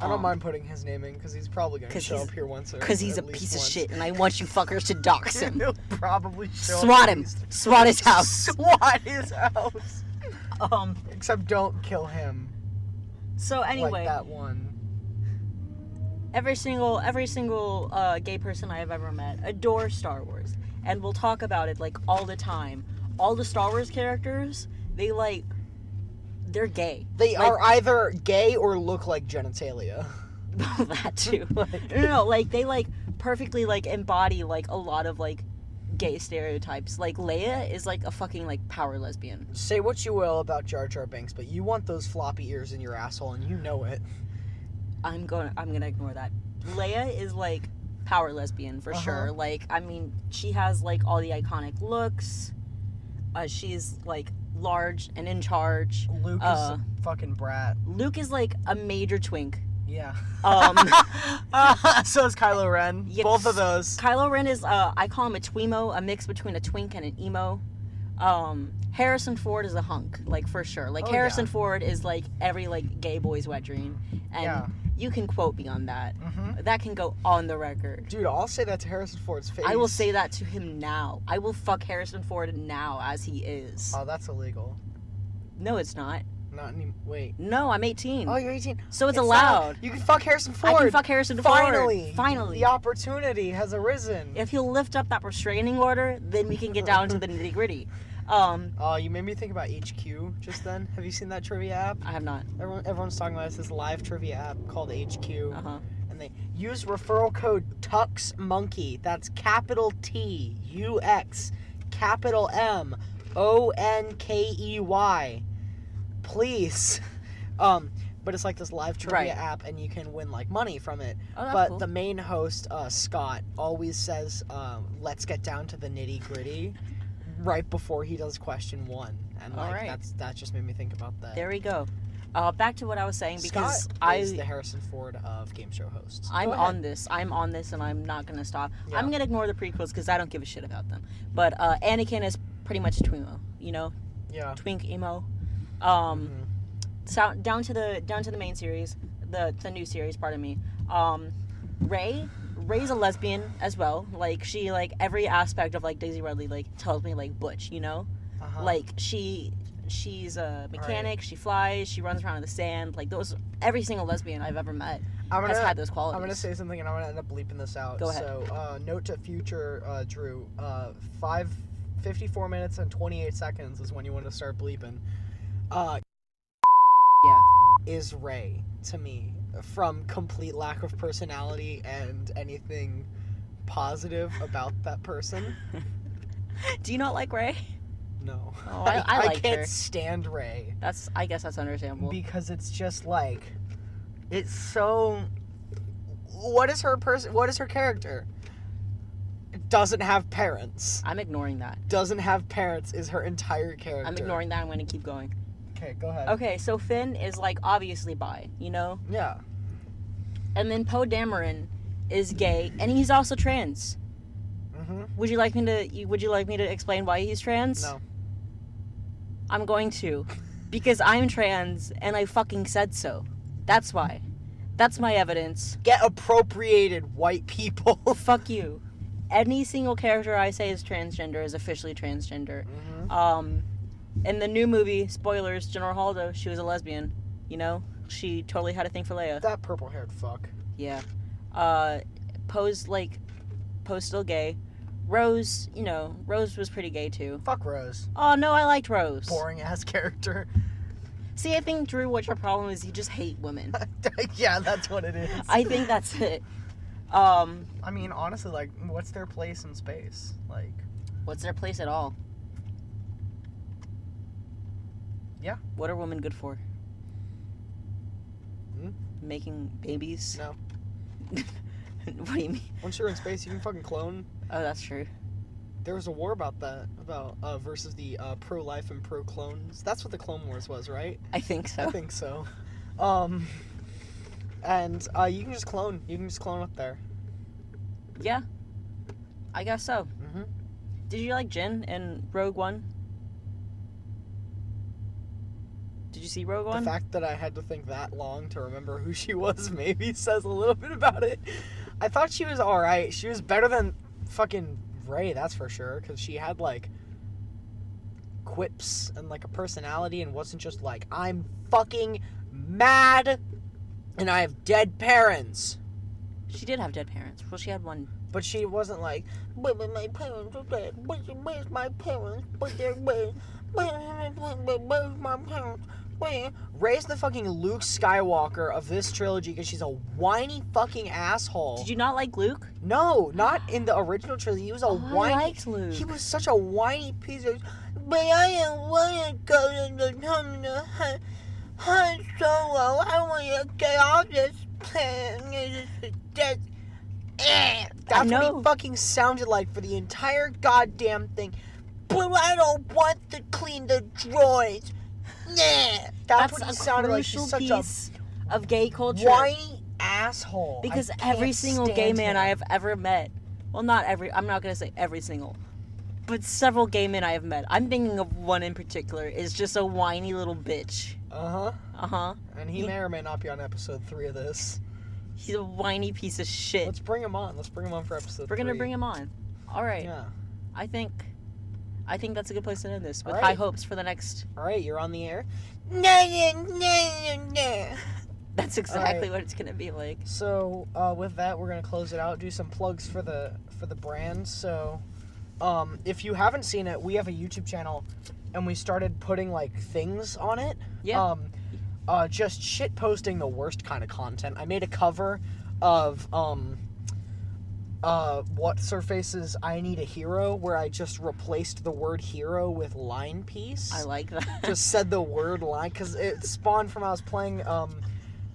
I don't mind putting his name in because he's probably going to 'Cause show he's- up here once. Because he's a at least piece of once. shit, and I want you fuckers to dox him. He'll probably show up Swat at him. least- Swat his house. Swat his house. Um. Except don't kill him. So anyway, Like that one. every single gay person I have ever met adores Star Wars, and we'll talk about it like all the time. All the Star Wars characters, they're gay. They Like- are either gay or look like genitalia. That too. No, like they like perfectly like embody like a lot of like gay stereotypes. Like Leia is like a fucking like power lesbian. Say what you will about Jar Jar Binks, but you want those floppy ears in your asshole, and you know it. I'm gonna ignore that. Leia is like power lesbian for Uh-huh. sure. Like, I mean, she has like all the iconic looks. She's like large and in charge. Luke is a fucking brat. Luke is like a major twink. Yeah. So is Kylo Ren. Yes. Both of those. Kylo Ren is I call him a twemo, a mix between a twink and an emo. Harrison Ford is a hunk, like for sure. Like Oh, Harrison yeah. Ford is like every like gay boy's wet dream, and Yeah. you can quote me on that. Mhm. That can go on the record. Dude, I'll say that to Harrison Ford's face. I will say that to him now. I will fuck Harrison Ford now as he is. Oh, that's illegal. No, it's not. Not any. Wait. No, I'm 18. Oh, you're 18. So it's not. allowed. You can fuck Harrison I Ford. can fuck Harrison Finally. Ford. Finally. The opportunity has arisen. If he'll lift up that restraining order, then we can get down to the nitty gritty. Oh, you made me think about HQ just then. Have you seen that trivia app? I have not. Everyone's talking about this live trivia app called HQ. Uh huh. And they use referral code TUXMONKEY. That's capital T U X capital M ONKEY. Please. But it's like this live trivia Right. app, and you can win like money from it. Oh, that's But cool. the main host, Scott, always says, "Let's get down to the nitty gritty," right before he does question one, and like Alright. that just made me think about that. There we go. Back to what I was saying, because Scott is the Harrison Ford of game show hosts. I'm Go ahead. on this, and I'm not gonna stop. Yeah. I'm gonna ignore the prequels because I don't give a shit about them. But Anakin is pretty much a twingo, you know, Yeah. twink emo. Mhm. So down to the main series, the new series. Pardon me. Rey's a lesbian as well. Like she like every aspect of like Daisy Ridley like tells me like butch, you know, Uh-huh. like she's a mechanic. Right. She flies. She runs around in the sand. Like every single lesbian I've ever met I'm has gonna- had those qualities. I'm gonna say something and I'm gonna end up bleeping this out. Go ahead. So, note to future Drew: 54 minutes and 28 seconds is when you want to start bleeping. Yeah. Is Ray to me from complete lack of personality and anything positive about that person? Do you not like Rey? No. Oh, I like can't her. stand Ray. I guess that's understandable. Because it's just like, it's so. What is her character? Doesn't have parents. I'm ignoring that. Doesn't have parents is her entire character. I'm ignoring that. I'm going to keep going. Okay, go ahead. Okay, so Finn is like obviously bi, you know, Yeah. and then Poe Dameron is gay, and he's also trans. Mm-hmm. Would you like me to explain why he's trans? No. I'm going to, because I'm trans and I fucking said so. That's why. That's my evidence. Get appropriated, white people. Fuck you. Any single character I say is transgender is officially transgender. Mm-hmm. In the new movie, spoilers, General Holdo, she was a lesbian. You know, she totally had a thing for Leia. That purple-haired fuck. Yeah. Poe's still gay. Rose, you know, Rose was pretty gay too. Fuck Rose. Oh no, I liked Rose. Boring ass character. See, I think Drew, what your problem is, you just hate women. Yeah, that's what it is. I think that's it. I mean, honestly, like, what's their place in space? Like, What's their place at all? Yeah. What are women good for? Hmm? Making babies? No. What do you mean? Once you're in space, you can fucking clone. Oh, that's true. There was a war about that, versus the pro-life and pro-clones. That's what the Clone Wars was, right? I think so. I think so. And you can just clone. You can just clone up there. Yeah. I guess so. Mm-hmm. Did you like Jyn in Rogue One? Did you see Rogue One? The fact that I had to think that long to remember who she was maybe says a little bit about it. I thought she was alright. She was better than fucking Rey, that's for sure, because she had, like, quips and, like, a personality and wasn't just like, I'm fucking mad and I have dead parents. She did have dead parents. Well, she had one. But she wasn't like, but my parents are dead. Where's my parents? But they're where's my parents? Where? Rey's the fucking Luke Skywalker of this trilogy because she's a whiny fucking asshole. Did you not like Luke? No, not in the original trilogy. He was a whiny. I liked Luke. He was such a whiny piece of. But I don't want to go to the terminal. Han Solo, I want to get off this plane. That's what know. he fucking sounded like for the entire goddamn thing. But I don't want to clean the droids. Nah. That's what he sounded like. He's such a piece of gay culture. whiny asshole. Because I can't every single gay stand man him. I have ever met, well, not every, I'm not going to say every single, but several gay men I have met, I'm thinking of one in particular, is just a whiny little bitch. Uh-huh. Uh-huh. And he may or may not be on episode 3 of this. He's a whiny piece of shit. Let's bring him on. Let's bring him on for episode 3. We're going to bring him on. All right. Yeah. I think that's a good place to end this, with All high right. hopes for the next. All right, you're on the air. That's exactly right. what it's going to be like. So, with that, we're gonna close it out. Do some plugs for the brand. So, if you haven't seen it, we have a YouTube channel, and we started putting like things on it. Yeah. Just shit posting the worst kind of content. I made a cover of what Surface's I Need a Hero, where I just replaced the word hero with line piece. I like that. Just said the word line because it spawned from I was playing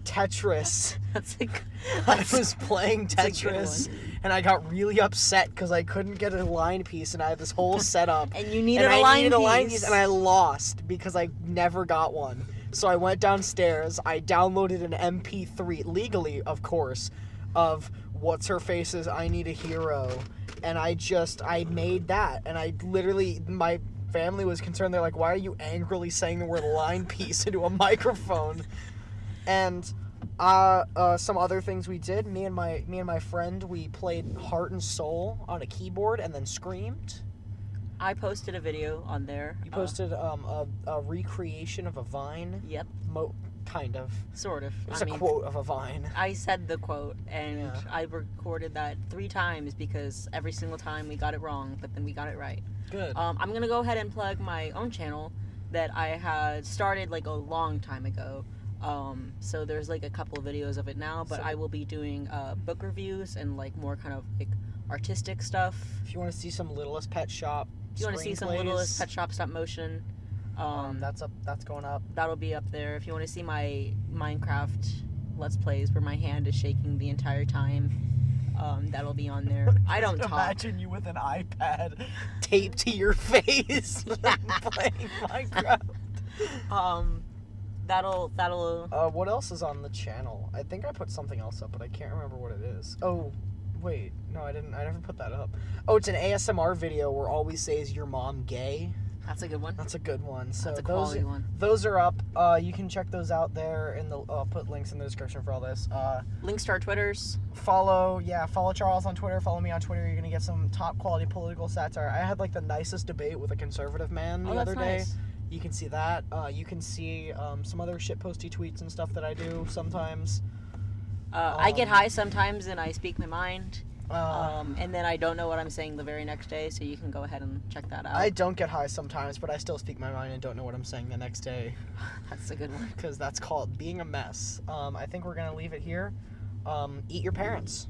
Tetris. That's a, I was playing that's a good Tetris one. and I got really upset because I couldn't get a line piece and I had this whole setup And you needed and a I line needed a line piece. piece and I lost because I never got one. So I went downstairs, I downloaded an MP3, legally, of course, of What's Her Face's I Need a Hero. And I made that. And I literally, my family was concerned. They're like, why are you angrily saying the word line piece into a microphone? And some other things we did, me and my friend, we played Heart and Soul on a keyboard and then screamed. I posted a video on there. You posted a recreation of a vine. Yep. Kind of. Sort of. It's a quote of a vine. I said the quote, and Yeah. I recorded that 3 times because every single time we got it wrong, but then we got it right. Good. I'm going to go ahead and plug my own channel that I had started like a long time ago. So there's like a couple of videos of it now, but I will be doing book reviews and like more kind of like artistic stuff. If you want to see some Littlest Pet Shop, If you want to see some Littlest Pet Shop stop motion, that's going up. that'll be up there. If you want to see my Minecraft Let's Plays where my hand is shaking the entire time, that'll be on there. I don't talk. Imagine you with an iPad taped to your face playing Minecraft. That'll What else is on the channel? I think I put something else up, but I can't remember what it is. Oh, wait. No, I didn't. I never put that up. Oh, it's an ASMR video where all we say is your mom gay. That's a good one. That's a good one. So That's a quality one. Those are up. You can check those out there, and I'll put links in the description for all this. Links to our Twitters. Follow Charles on Twitter. Follow me on Twitter. You're gonna get some top quality political satire. I had like the nicest debate with a conservative man the other day. Nice. You can see that. You can see some other shitposty tweets and stuff that I do sometimes. I get high sometimes and I speak my mind. Uh, And then I don't know what I'm saying the very next day, so you can go ahead and check that out. I don't get high sometimes, but I still speak my mind and don't know what I'm saying the next day. That's a good one. Because that's called being a mess. I think we're going to leave it here. Eat your parents.